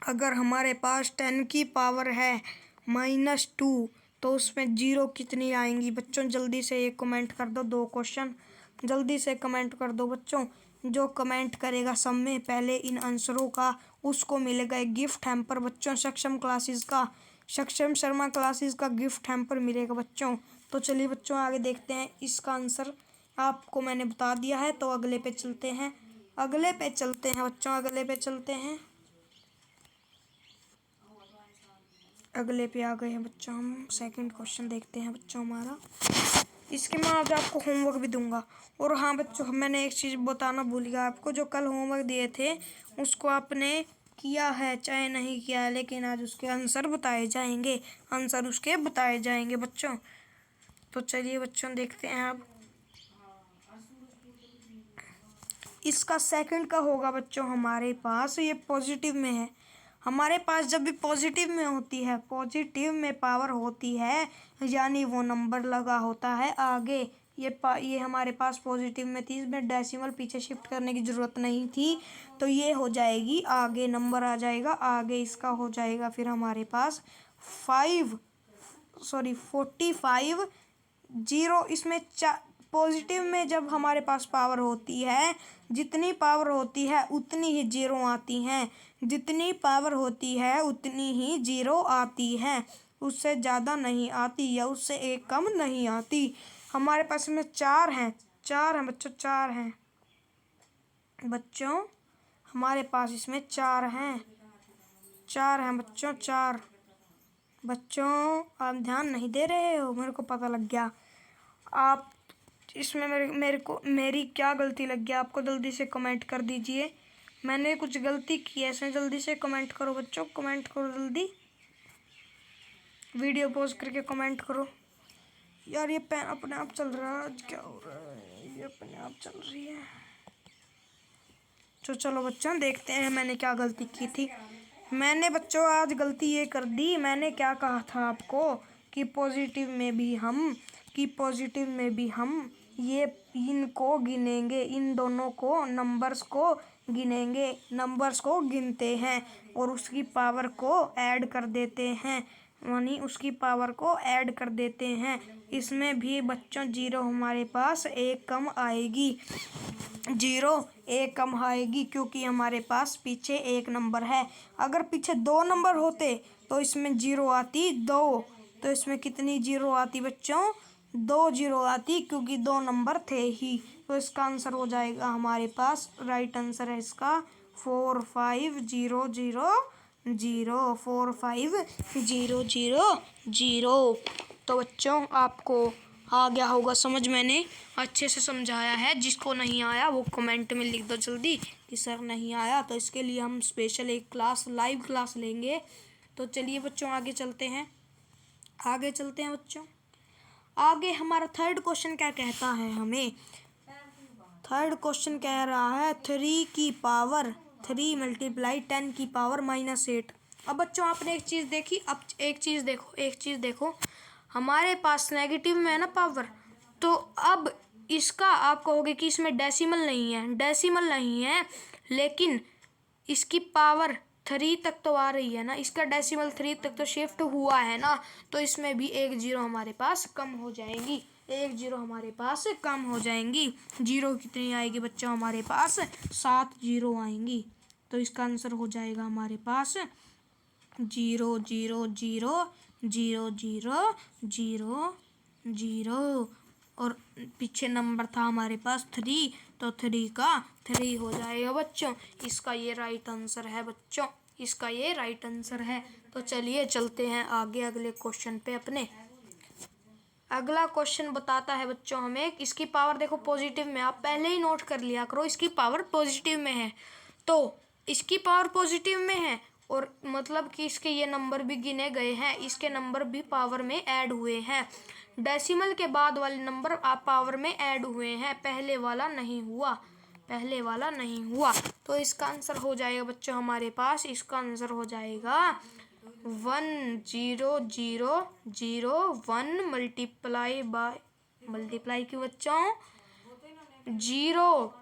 अगर हमारे पास 10 की पावर है -2, तो उसमें जीरो कितनी आएंगी बच्चों? जल्दी से एक कमेंट कर दो। 2 क्वेश्चन जल्दी से कमेंट कर दो बच्चों। जो कमेंट करेगा सब में पहले इन आंसरों का, उसको मिलेगा एक गिफ्ट हैम्पर बच्चों, सक्षम क्लासेस का, सक्षम शर्मा क्लासेस का गिफ्ट हैम्पर मिलेगा बच्चों। तो चलिए बच्चों आगे देखते हैं। इसका आंसर आपको मैंने बता दिया है, तो अगले पे चलते हैं। अगले पे चलते हैं बच्चों, अगले पे चलते हैं। अगले पे आ गए हैं बच्चों हम। सेकंड क्वेश्चन देखते हैं बच्चों हमारा। इसके मैं आज आपको होमवर्क भी दूंगा। और हाँ बच्चों, मैंने एक चीज़ बताना भूल गया आपको। जो कल होमवर्क दिए थे उसको आपने किया है चाहे नहीं किया है, लेकिन आज उसके आंसर बताए जाएंगे। आंसर उसके बताए जाएंगे बच्चों। तो चलिए बच्चों देखते हैं अब। इसका सेकंड का होगा बच्चों हमारे पास, ये पॉजिटिव में है। हमारे पास जब भी पॉजिटिव में होती है, पॉजिटिव में पावर होती है, यानी वो नंबर लगा होता है आगे। ये हमारे पास पॉजिटिव में थी, इसमें डेसिमल पीछे शिफ्ट करने की ज़रूरत नहीं थी, तो ये हो जाएगी आगे, नंबर आ जाएगा आगे। इसका हो जाएगा फिर हमारे पास 45 जीरो। इसमें पॉजिटिव में जब हमारे पास पावर होती है, जितनी पावर होती है उतनी ही जीरो आती हैं। जितनी पावर होती है उतनी ही जीरो आती है, उससे ज़्यादा नहीं आती या उससे एक कम नहीं आती। हमारे पास में 4 हैं, 4 हैं बच्चों, 4 हैं बच्चों। हमारे पास इसमें 4 हैं, 4 हैं बच्चों, 4। बच्चों आप ध्यान नहीं दे रहे हो, मेरे को पता लग गया। आप इसमें मेरी क्या गलती लग गया आपको? जल्दी से कमेंट कर दीजिए। मैंने कुछ गलती की है इसमें, जल्दी से कमेंट करो बच्चों, कमेंट करो जल्दी। वीडियो पॉज करके कमेंट करो। यार ये पेन अपने आप चल रहा है, आज क्या हो रहा है? ये अपने आप चल रही है। तो चलो बच्चों देखते हैं मैंने क्या गलती की थी। मैंने बच्चों आज गलती ये कर दी, मैंने क्या कहा था आपको कि पॉजिटिव में भी हम ये इनको गिनेंगे, इन दोनों को नंबर्स को गिनेंगे, नंबर्स को गिनते हैं और उसकी पावर को ऐड कर देते हैं, यानी उसकी पावर को ऐड कर देते हैं। इसमें भी बच्चों जीरो हमारे पास एक कम आएगी, जीरो एक कम आएगी, क्योंकि हमारे पास पीछे एक नंबर है। अगर पीछे 2 नंबर होते तो इसमें जीरो आती 2, तो इसमें कितनी जीरो आती बच्चों? 2 जीरो आती, क्योंकि 2 नंबर थे ही। तो इसका आंसर हो जाएगा हमारे पास, राइट आंसर है इसका 4500 4500। तो बच्चों आपको आ गया होगा समझ, मैंने अच्छे से समझाया है। जिसको नहीं आया वो कमेंट में लिख दो जल्दी कि सर नहीं आया। तो इसके लिए हम स्पेशल एक क्लास, लाइव क्लास लेंगे। तो चलिए बच्चों आगे चलते हैं, आगे चलते हैं बच्चों। आगे हमारा थर्ड क्वेश्चन क्या कहता है हमें? थर्ड क्वेश्चन कह रहा है 3 की पावर 3 मल्टीप्लाई 10 की पावर -8। अब बच्चों आपने एक चीज़ देखी, अब एक चीज़ देखो, हमारे पास नेगेटिव में है ना पावर, तो अब इसका आप कहोगे कि इसमें डेसिमल नहीं है, लेकिन इसकी पावर 3 तक तो आ रही है ना, इसका डेसिमल 3 तक तो शिफ्ट हुआ है ना, तो इसमें भी एक जीरो हमारे पास कम हो जाएगी, एक जीरो हमारे पास कम हो जाएंगी। जीरो कितनी आएगी बच्चों? हमारे पास 7 जीरो आएंगी। तो इसका आंसर हो जाएगा हमारे पास 0 0 0 0 0 0 0, और पीछे नंबर था हमारे पास 3, तो 3 का 3 हो जाएगा बच्चों। इसका ये राइट आंसर है बच्चों, इसका ये राइट आंसर है। तो चलिए चलते हैं आगे अगले क्वेश्चन पे अपने। अगला क्वेश्चन बताता है बच्चों हमें, इसकी पावर देखो पॉजिटिव में, आप पहले ही नोट कर लिया करो, इसकी पावर पॉजिटिव में है, तो इसकी पावर पॉजिटिव में है और मतलब कि इसके ये नंबर भी गिने गए हैं, इसके नंबर भी पावर में ऐड हुए हैं। डेसिमल के बाद वाले नंबर आप पावर में ऐड हुए हैं, पहले वाला नहीं हुआ। तो इसका आंसर हो जाएगा बच्चों हमारे पास, इसका आंसर हो जाएगा 1 0 0 0 1 मल्टीप्लाई की बच्चों 0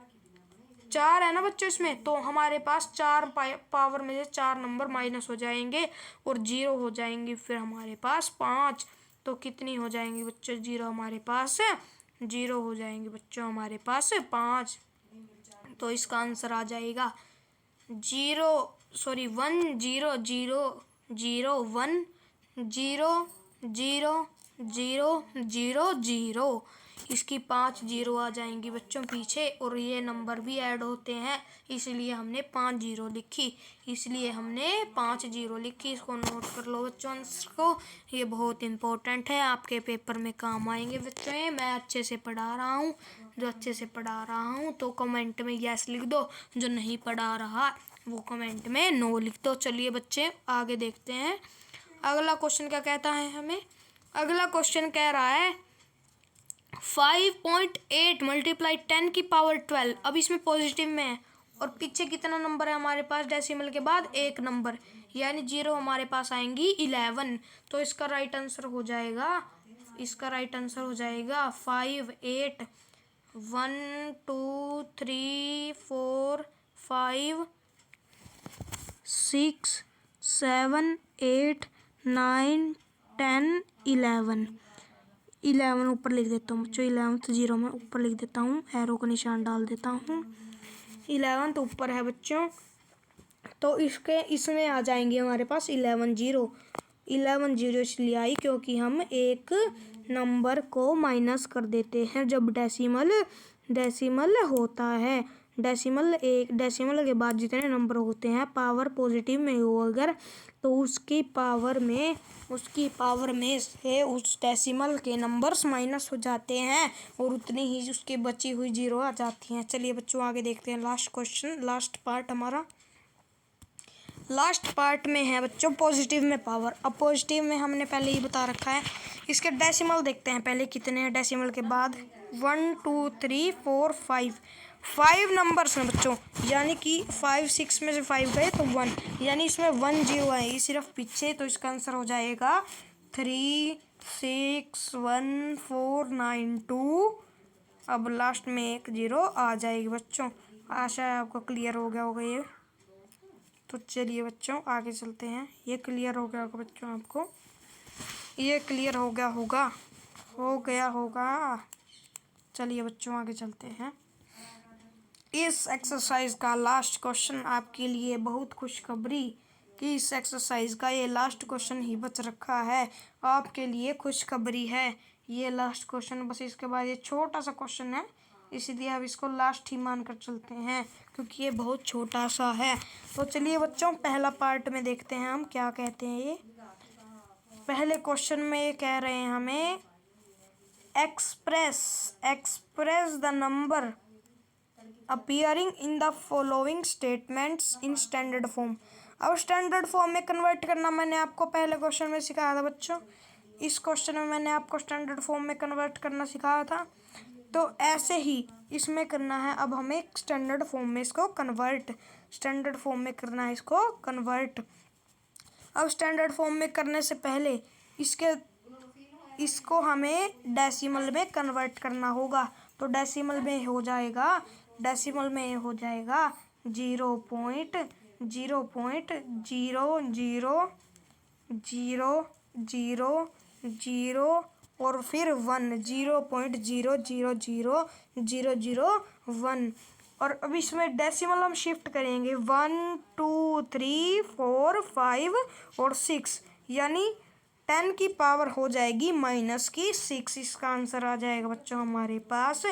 4 है ना बच्चों इसमें, तो हमारे पास 4 पावर में से 4 नंबर माइनस हो जाएंगे और 0 हो जाएंगे। फिर हमारे पास 5 तो कितनी हो जाएंगी बच्चों जीरो हमारे पास? जीरो हो जाएंगे बच्चों हमारे पास 5। तो इसका आंसर आ जाएगा 1 0 0 0 0 0 0 0 0। इसकी 5 जीरो आ जाएंगी बच्चों पीछे, और ये नंबर भी ऐड होते हैं, इसलिए हमने 5 जीरो लिखी। इसको नोट कर लो बच्चों आंसर को, ये बहुत इंपॉर्टेंट है, आपके पेपर में काम आएंगे बच्चों। ये मैं अच्छे से पढ़ा रहा हूँ, जो अच्छे से पढ़ा रहा हूँ तो कमेंट में यस लिख दो, जो नहीं पढ़ा रहा वो कमेंट में नो लिख दो। चलिए बच्चे आगे देखते हैं। अगला क्वेश्चन क्या कहता है हमें? अगला क्वेश्चन कह रहा है 5.8 मल्टीप्लाई 10 की पावर 12। अब इसमें पॉजिटिव में है, और पीछे कितना नंबर है हमारे पास? डेसिमल के बाद एक नंबर, यानी जीरो हमारे पास आएंगी 11। तो इसका राइट आंसर हो जाएगा 5 8 1 2 3 4 5 6 7 8 9 10 11। 11 ऊपर लिख देता हूँ बच्चों, 11 तो जीरो में ऊपर लिख देता हूँ, एरो का निशान डाल देता हूँ। 11 तो ऊपर है बच्चों, तो इसमें आ जाएंगे हमारे पास 11 जीरो इसलिए आई क्योंकि हम एक नंबर को माइनस कर देते हैं जब डेसिमल होता है। डेसिमल के बाद जितने नंबर होते हैं पावर पॉजिटिव में हो अगर, तो उसकी पावर में से उस डेसिमल के नंबर्स माइनस हो जाते हैं, और उतनी ही उसकी बची हुई जीरो आ जाती हैं। चलिए बच्चों आगे देखते हैं लास्ट क्वेश्चन, लास्ट पार्ट हमारा। लास्ट पार्ट में है बच्चों पॉजिटिव में पावर। अब पॉजिटिव में हमने पहले ही बता रखा है, इसके डेसिमल देखते हैं पहले कितने हैं। डेसिमल के बाद 1 2 3 4 5 नंबर्स हैं बच्चों, यानी कि 5 6 में से 5 गए तो 1, यानी इसमें 1 जीरो आएगी सिर्फ पीछे। तो इसका आंसर हो जाएगा 3 6 1 4 9 2। अब लास्ट में एक जीरो आ जाएगी बच्चों। आशा है आपको क्लियर हो गया होगा ये। तो चलिए बच्चों आगे चलते हैं। ये क्लियर हो गया होगा बच्चों, आपको ये क्लियर हो गया होगा। चलिए बच्चों आगे चलते हैं। इस एक्सरसाइज का लास्ट क्वेश्चन आपके लिए बहुत खुशखबरी कि इस एक्सरसाइज का ये लास्ट क्वेश्चन ही बच रखा है। आपके लिए खुशखबरी है ये लास्ट क्वेश्चन, बस इसके बाद ये छोटा सा क्वेश्चन है, इसलिए अब इसको लास्ट ही मान कर चलते हैं क्योंकि ये बहुत छोटा सा है। तो चलिए बच्चों पहला पार्ट में देखते हैं हम क्या कहते हैं। ये पहले क्वेश्चन में ये कह रहे हैं हमें express the number appearing in the following statements in standard form. अब स्टैंडर्ड फॉर्म में कन्वर्ट करना मैंने आपको पहले क्वेश्चन में सिखाया था बच्चों। इस क्वेश्चन में मैंने आपको स्टैंडर्ड फॉर्म में कन्वर्ट करना सिखाया था, तो ऐसे ही इसमें करना है। अब हमें स्टैंडर्ड फॉर्म में इसको कन्वर्ट अब स्टैंडर्ड फॉर्म में करने से पहले इसको हमें डेसिमल में कन्वर्ट करना होगा। तो डेसिमल में हो जाएगा 0.000000 और फिर 1 0.000001। और अब इसमें डेसिमल हम शिफ्ट करेंगे 1 2 3 4 5 और 6, यानी 10 की पावर हो जाएगी -6। इसका आंसर आ जाएगा बच्चों हमारे पास,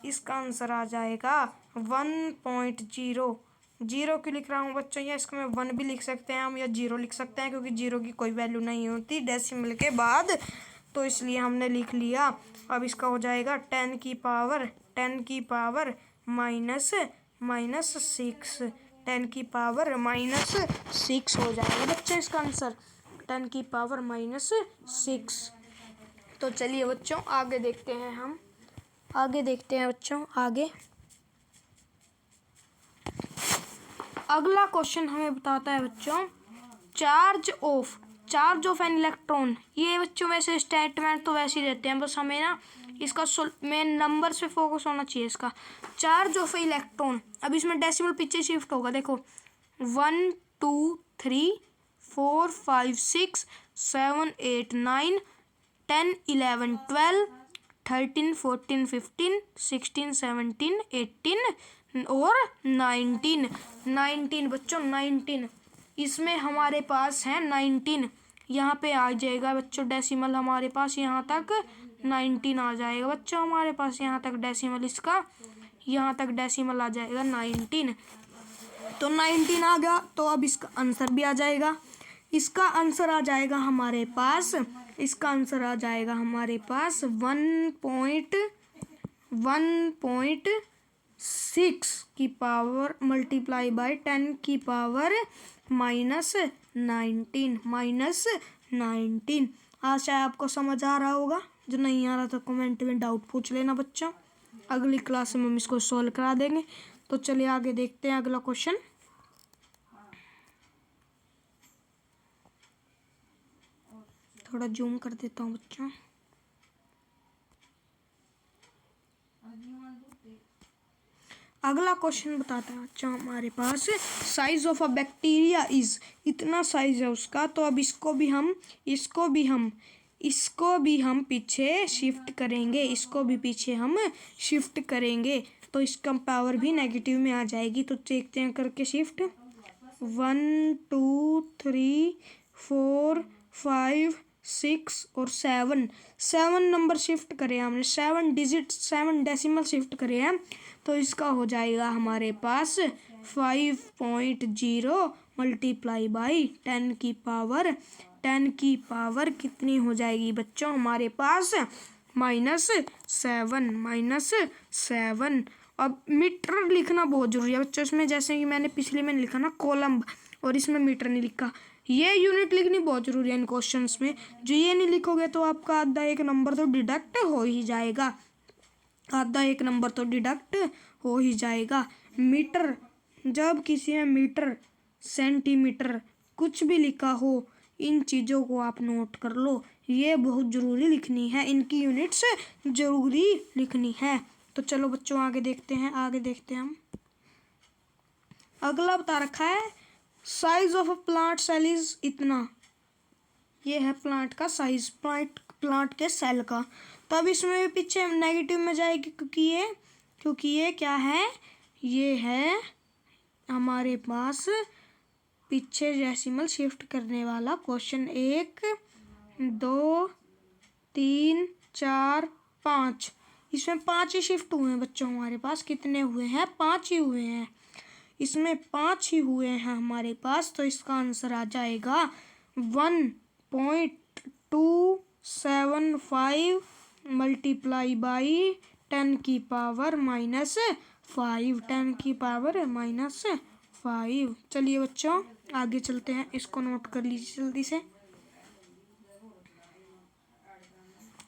इसका आंसर आ जाएगा 1.0। जीरो क्यों लिख रहा हूँ बच्चों, या इसको मैं 1 भी लिख सकते हैं हम, या 0 लिख सकते हैं, क्योंकि 0 की कोई वैल्यू नहीं होती डेसिमल के बाद, तो इसलिए हमने लिख लिया। अब इसका हो जाएगा 10 की पावर -6, 10 की पावर -6 हो जाएगा बच्चों इसका आंसर, 10 की पावर -6। तो चलिए बच्चों आगे देखते हैं बच्चों आगे। अगला क्वेश्चन हमें बताता है बच्चों चार्ज ऑफ एन इलेक्ट्रॉन। ये बच्चों वैसे स्टेटमेंट तो वैसे ही देते हैं, बस हमें ना इसका मेन नंबर्स पे फोकस होना चाहिए। इसका चार्ज ऑफ इलेक्ट्रॉन, अब इसमें डेसिमल पीछे शिफ्ट होगा, देखो 1 2 3 4 5 6 7 8 9 10, 11, 12, 13, 14, 15, 16, 17, 18 और 19 बच्चों 19। इसमें हमारे पास है 19। यहाँ पे आ जाएगा बच्चों डेसिमल हमारे पास यहाँ तक 19 आ जाएगा बच्चों हमारे पास यहाँ तक डेसिमल इसका यहाँ तक डेसिमल आ जाएगा 19। तो 19 आ गया तो अब इसका आंसर भी आ जाएगा। इसका आंसर आ जाएगा हमारे पास 1.6 की पावर मल्टीप्लाई बाय 10 की पावर -19। आशा है आपको समझ आ रहा होगा। जो नहीं आ रहा तो कमेंट में डाउट पूछ लेना बच्चों। अगली क्लास में हम इसको सॉल्व करा देंगे। तो चलिए आगे देखते हैं अगला क्वेश्चन। थोड़ा जूम कर देता हूँ बच्चों। अगला क्वेश्चन बताता है बच्चों हमारे पास size of a bacteria is, इतना साइज है उसका। तो अब इसको भी हम पीछे शिफ्ट करेंगे, इसको भी पीछे हम शिफ्ट करेंगे तो इसका पावर भी नेगेटिव में आ जाएगी। तो देखते हैं करके शिफ्ट 1 2 3 4 5 6 और 7 नंबर शिफ्ट करे हमने, 7 डिजिट 7 डेसिमल शिफ्ट करे हैं। तो इसका हो जाएगा हमारे पास 5.0 मल्टीप्लाई बाई 10 की पावर कितनी हो जाएगी बच्चों हमारे पास -7। अब मीटर लिखना बहुत जरूरी है बच्चों इसमें। जैसे कि मैंने पिछले में लिखा ना कोलम्ब, और इसमें मीटर नहीं लिखा। ये यूनिट लिखनी बहुत जरूरी है इन क्वेश्चंस में। जो ये नहीं लिखोगे तो आपका आधा एक नंबर तो डिडक्ट हो ही जाएगा। मीटर, जब किसी में मीटर सेंटीमीटर कुछ भी लिखा हो, इन चीज़ों को आप नोट कर लो। ये बहुत ज़रूरी लिखनी है, इनकी यूनिट्स ज़रूरी लिखनी है। तो चलो बच्चों आगे देखते हैं हम। अगला बता रखा है size of a plant cell is इतना। ये है प्लांट का साइज, प्लांट के सेल का। तो अब इसमें भी पीछे नेगेटिव में जाएगी क्योंकि ये क्या है, ये है हमारे पास पीछे डेसिमल शिफ्ट करने वाला क्वेश्चन। 1 2 3 4 5, इसमें 5 ही शिफ्ट हुए हैं बच्चों हमारे पास। कितने हुए हैं? 5 ही हुए हैं। इसमें 5 ही हुए हैं हमारे पास। तो इसका आंसर आ जाएगा 1.275 मल्टीप्लाई बाई 10 की पावर -5। चलिए बच्चों आगे चलते हैं, इसको नोट कर लीजिए जल्दी से।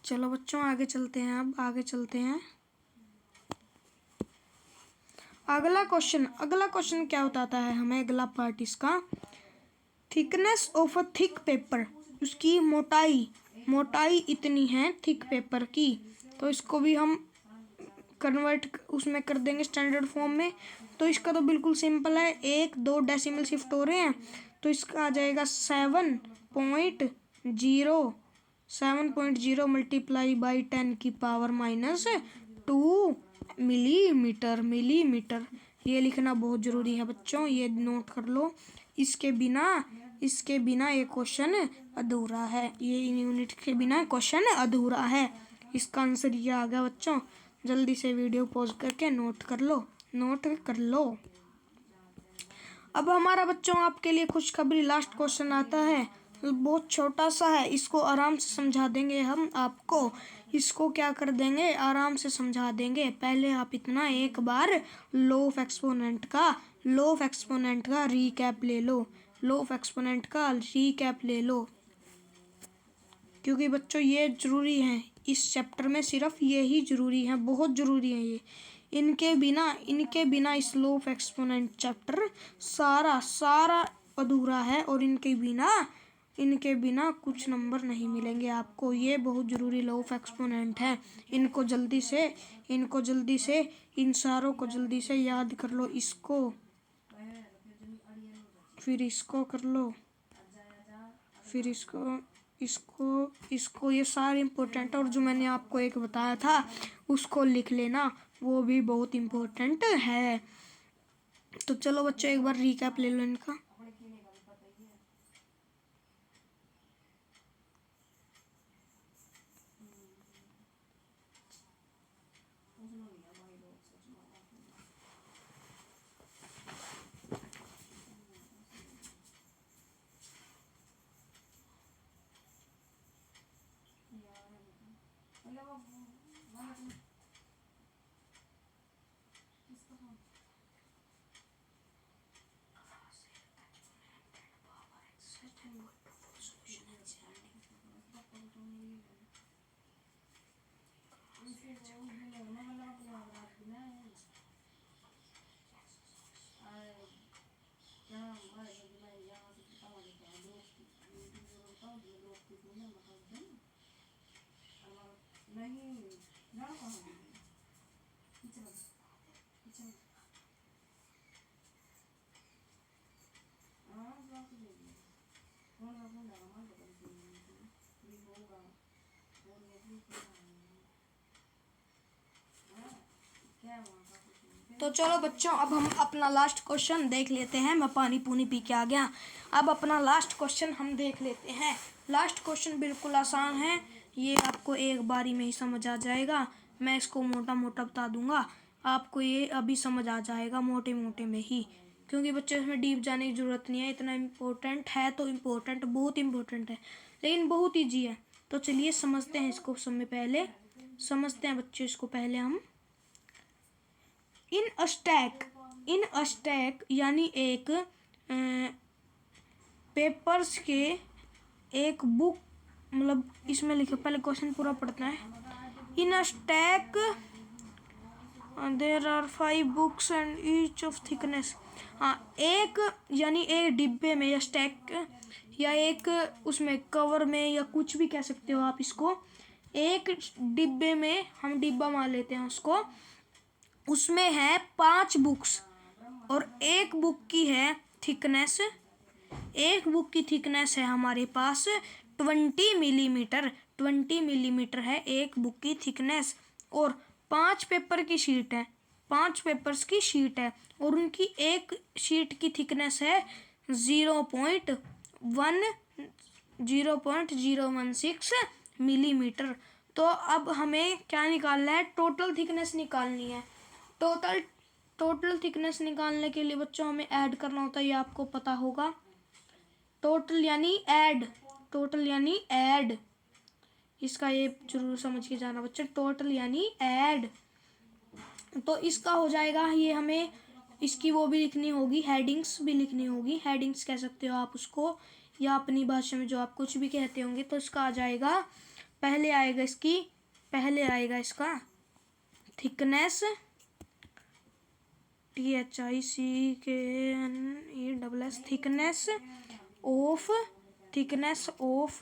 चलो बच्चों आगे चलते हैं। अब आगे चलते हैं। अगला क्वेश्चन क्या बताता है हमें? अगला पार्ट इसका thickness of a thick paper, उसकी मोटाई इतनी है थिक पेपर की। तो इसको भी हम कन्वर्ट उसमें कर देंगे स्टैंडर्ड फॉर्म में। तो इसका तो बिल्कुल सिंपल है, 1 2 डेसिमल शिफ्ट हो रहे हैं। तो इसका आ जाएगा 7.0 मल्टीप्लाई बाई 10 की पावर -2 मिलीमीटर। ये लिखना बहुत ज़रूरी है बच्चों, ये नोट कर लो। इसके बिना ये क्वेश्चन अधूरा है। ये यूनिट के बिना क्वेश्चन अधूरा है। इसका आंसर ये आ गया बच्चों। जल्दी से वीडियो पॉज करके नोट कर लो। अब हमारा बच्चों आपके लिए खुशखबरी लास्ट क्वेश्चन आता है। बहुत छोटा सा है, इसको आराम से समझा देंगे हम आपको। इसको क्या कर देंगे, आराम से समझा देंगे। पहले आप इतना एक बार लो ऑफ एक्सपोनेंट का रीकैप ले लो। क्योंकि बच्चों ये ज़रूरी है, इस चैप्टर में सिर्फ ये ही ज़रूरी है, बहुत ज़रूरी है ये। इनके बिना इस लो ऑफ एक्सपोनेंट चैप्टर सारा अधूरा है। और इनके बिना कुछ नंबर नहीं मिलेंगे आपको। ये बहुत ज़रूरी लो ऑफ एक्सपोनेंट है। इनको जल्दी से इन सारों को जल्दी से याद कर लो। इसको फिर इसको कर लो, फिर इसको इसको ये सारे इम्पोर्टेंट, और जो मैंने आपको एक बताया था उसको लिख लेना, वो भी बहुत इम्पोर्टेंट है। तो चलो बच्चों एक बार रिकैप ले लो इनका। तो चलो बच्चों अब हम अपना लास्ट क्वेश्चन देख लेते हैं। मैं पानी पूनी पी के आ गया। अब अपना लास्ट क्वेश्चन हम देख लेते हैं। लास्ट क्वेश्चन बिल्कुल आसान है, ये आपको एक बारी में ही समझ आ जाएगा। मैं इसको मोटा मोटा बता दूंगा, आपको ये अभी समझ आ जाएगा मोटे मोटे में ही, क्योंकि बच्चों इसमें डीप जाने की ज़रूरत नहीं है। इतना इम्पोर्टेंट है तो इम्पोर्टेंट, बहुत इम्पोर्टेंट है, लेकिन बहुत ईजी है। तो चलिए समझते हैं इसको। समझते हैं बच्चों इसको पहले हम। इन अ स्टैक यानी एक पेपर्स के एक बुक, मतलब इसमें लिखे, पहले क्वेश्चन पूरा पढ़ते हैं। In a stack there are 5 books and each of thickness. हाँ, एक यानी एक डिब्बे में या स्टैक या एक उसमें कवर में या कुछ भी कह सकते हो आप इसको। एक डिब्बे में हम डिब्बा मान लेते हैं उसको, उसमें है 5 बुक्स और एक बुक की है थिकनेस, एक बुक की थिकनेस है हमारे पास 20 मिलीमीटर। 20 मिलीमीटर है एक बुक की थिकनेस, और 5 पेपर की शीट है, 5 पेपर्स की शीट है, और उनकी एक शीट की थिकनेस है 0.016 मिलीमीटर। तो अब हमें क्या निकालना है? टोटल थिकनेस निकालनी है। टोटल थिकनेस निकालने के लिए बच्चों हमें ऐड करना होता है, ये आपको पता होगा। टोटल यानी ऐड, इसका ये जरूर समझ के जाना बच्चों। टोटल यानी ऐड, तो इसका हो जाएगा ये, हमें इसकी वो भी लिखनी होगी, हेडिंग्स भी लिखनी होगी। हेडिंग्स कह सकते हो आप उसको, या अपनी भाषा में जो आप कुछ भी कहते होंगे। तो इसका आ जाएगा, पहले आएगा इसका thickness, THICKNESS, thickness of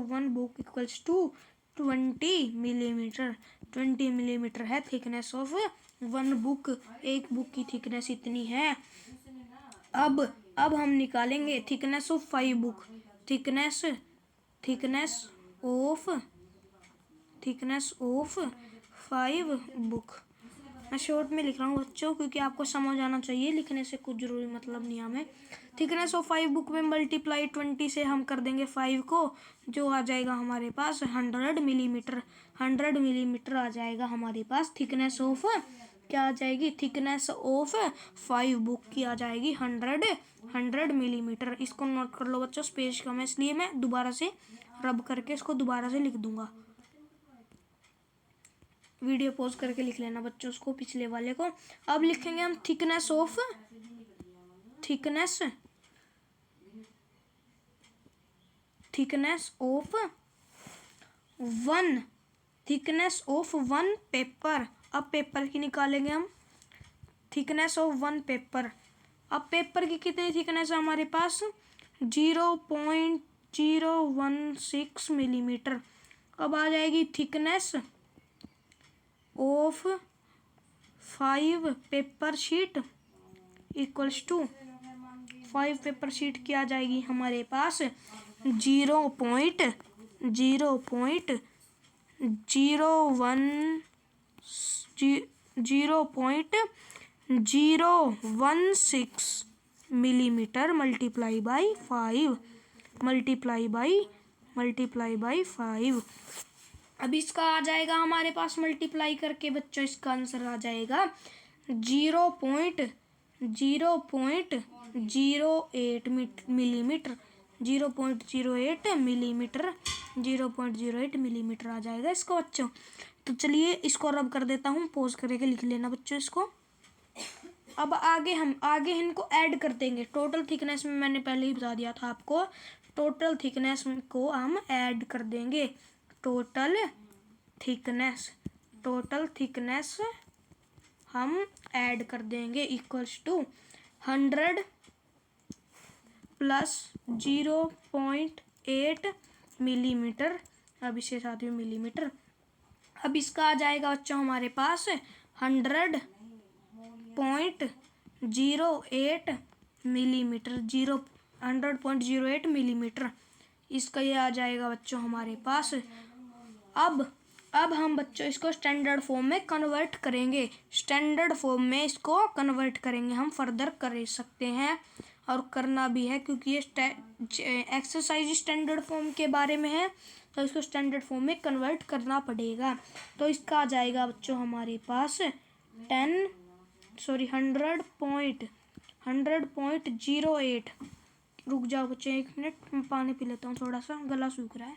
one book equals to 20 millimetre. 20 millimetre है थिकनेस ऑफ वन बुक, एक बुक की थिकनेस इतनी है। अब हम निकालेंगे thickness of 5 book, thickness of 5 book. मैं शॉर्ट में लिख रहा हूँ बच्चों, क्योंकि आपको समझ आना चाहिए, लिखने से कुछ जरूरी मतलब नहीं हमें। थिकनेस ऑफ 5 बुक में मल्टीप्लाई 20 से हम कर देंगे 5 को, जो आ जाएगा हमारे पास 100 मिलीमीटर। 100 मिलीमीटर आ जाएगा हमारे पास थिकनेस ऑफ, क्या आ जाएगी? थिकनेस ऑफ 5 बुक की आ जाएगी 100 मिलीमीटर। इसको नोट कर लो बच्चों, स्पेस कम है इसलिए मैं दोबारा से रब करके इसको दोबारा से लिख दूंगा। वीडियो पॉज करके लिख लेना बच्चों उसको, पिछले वाले को। अब लिखेंगे हम थिकनेस ऑफ वन पेपर। अब पेपर की निकालेंगे हम, थिकनेस ऑफ वन पेपर। अब पेपर की कितनी थिकनेस है हमारे पास? 0.016 मिलीमीटर। अब आ जाएगी thickness of 5 paper sheet equals to 5 paper sheet की आ जाएगी हमारे पास 0.016 मिलीमीटर मल्टीप्लाई बाई 5। अब इसका आ जाएगा हमारे पास मल्टीप्लाई करके बच्चों, इसका आंसर आ जाएगा 0.08 मिलीमीटर 0.08 मिलीमीटर आ जाएगा इसको बच्चों। तो चलिए इसको रब कर देता हूँ, पॉज करके लिख लेना बच्चों इसको। अब आगे इनको ऐड कर देंगे। टोटल थिकनेस में मैंने पहले ही बता दिया था आपको, टोटल थिकनेस को हम ऐड कर देंगे। टोटल थिकनेस हम ऐड कर देंगे इक्वल्स टू 100 प्लस 0.8 मिलीमीटर। अब इसके साथ में मिलीमीटर। अब इसका आ जाएगा बच्चों हमारे पास 100.08 मिलीमीटर 100.08 मिलीमीटर। इसका ये आ जाएगा बच्चों हमारे पास। अब हम बच्चों इसको स्टैंडर्ड फॉर्म में कन्वर्ट करेंगे। स्टैंडर्ड फॉर्म में इसको कन्वर्ट करेंगे, हम फर्दर कर सकते हैं और करना भी है, क्योंकि ये एक्सरसाइज स्टैंडर्ड फॉर्म के बारे में है, तो इसको स्टैंडर्ड फॉर्म में कन्वर्ट करना पड़ेगा। तो इसका आ जाएगा बच्चों हमारे पास 100.08। रुक जाओ बच्चों 1 मिनट, मैं पानी पी लेता हूँ, थोड़ा सा गला सूख रहा है।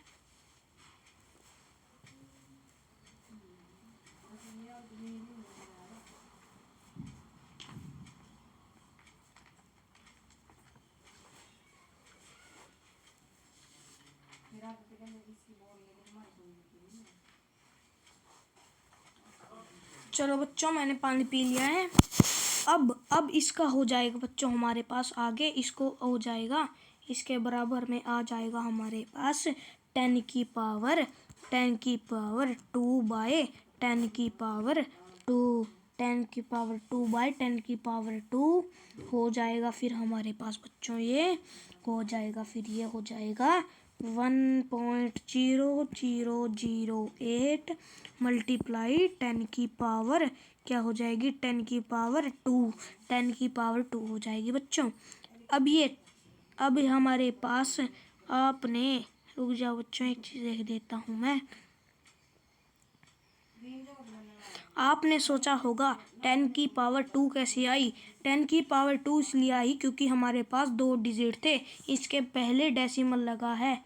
चलो बच्चों मैंने पानी पी लिया है। अब इसका हो जाएगा बच्चों हमारे पास आगे, इसको हो जाएगा, इसके बराबर में आ जाएगा हमारे पास 10 की पावर 2 बाय 10 की पावर 2 बाय 10 की पावर 2 हो जाएगा। फिर हमारे पास बच्चों ये हो जाएगा 1.0008 मल्टीप्लाई 10 की पावर क्या हो जाएगी 10 की पावर 2 हो जाएगी बच्चों। अब हमारे पास आपने, रुक जाओ बच्चों एक चीज़ देख देता हूँ मैं। आपने सोचा होगा 10 की पावर 2 कैसे आई। 10 की पावर 2 इसलिए आई क्योंकि हमारे पास 2 डिजिट थे, इसके पहले डेसिमल लगा है।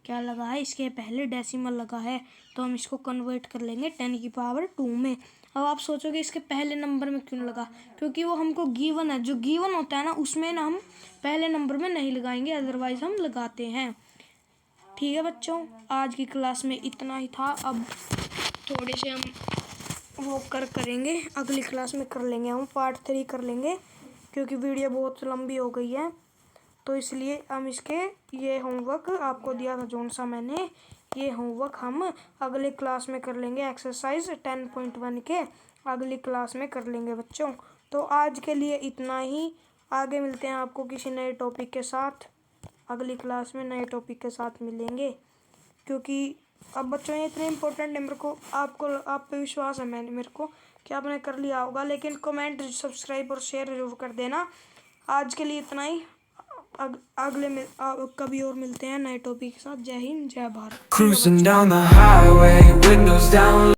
क्या लगा है? इसके पहले डेसिमल लगा है, तो हम इसको कन्वर्ट कर लेंगे 10 की पावर 2 में। अब आप सोचोगे इसके पहले नंबर में क्यों लगा, क्योंकि वो हमको गिवन है। जो गिवन होता है ना उसमें ना हम पहले नंबर में नहीं लगाएंगे, अदरवाइज हम लगाते हैं। ठीक है बच्चों, आज की क्लास में इतना ही था। अब थोड़े से हम वो करेंगे, अगली क्लास में कर लेंगे, हम पार्ट 3 कर लेंगे, क्योंकि वीडियो बहुत लंबी हो गई है। तो इसलिए हम इसके ये होमवर्क आपको दिया था जोन सा मैंने, ये होमवर्क हम अगले क्लास में कर लेंगे। एक्सरसाइज 10.1 के अगली क्लास में कर लेंगे बच्चों। तो आज के लिए इतना ही, आगे मिलते हैं आपको किसी नए टॉपिक के साथ। अगली क्लास में नए टॉपिक के साथ मिलेंगे, क्योंकि अब बच्चों ये इतने इम्पोर्टेंट है मेरे को, आप पे विश्वास है मेरे को कि आपने कर लिया होगा। लेकिन कमेंट, सब्सक्राइब और शेयर जरूर कर देना। आज के लिए इतना ही, अगले में कभी और मिलते हैं नए टॉपिक के साथ। जय हिंद, जय Bharat.
Cruising down the highway, windows down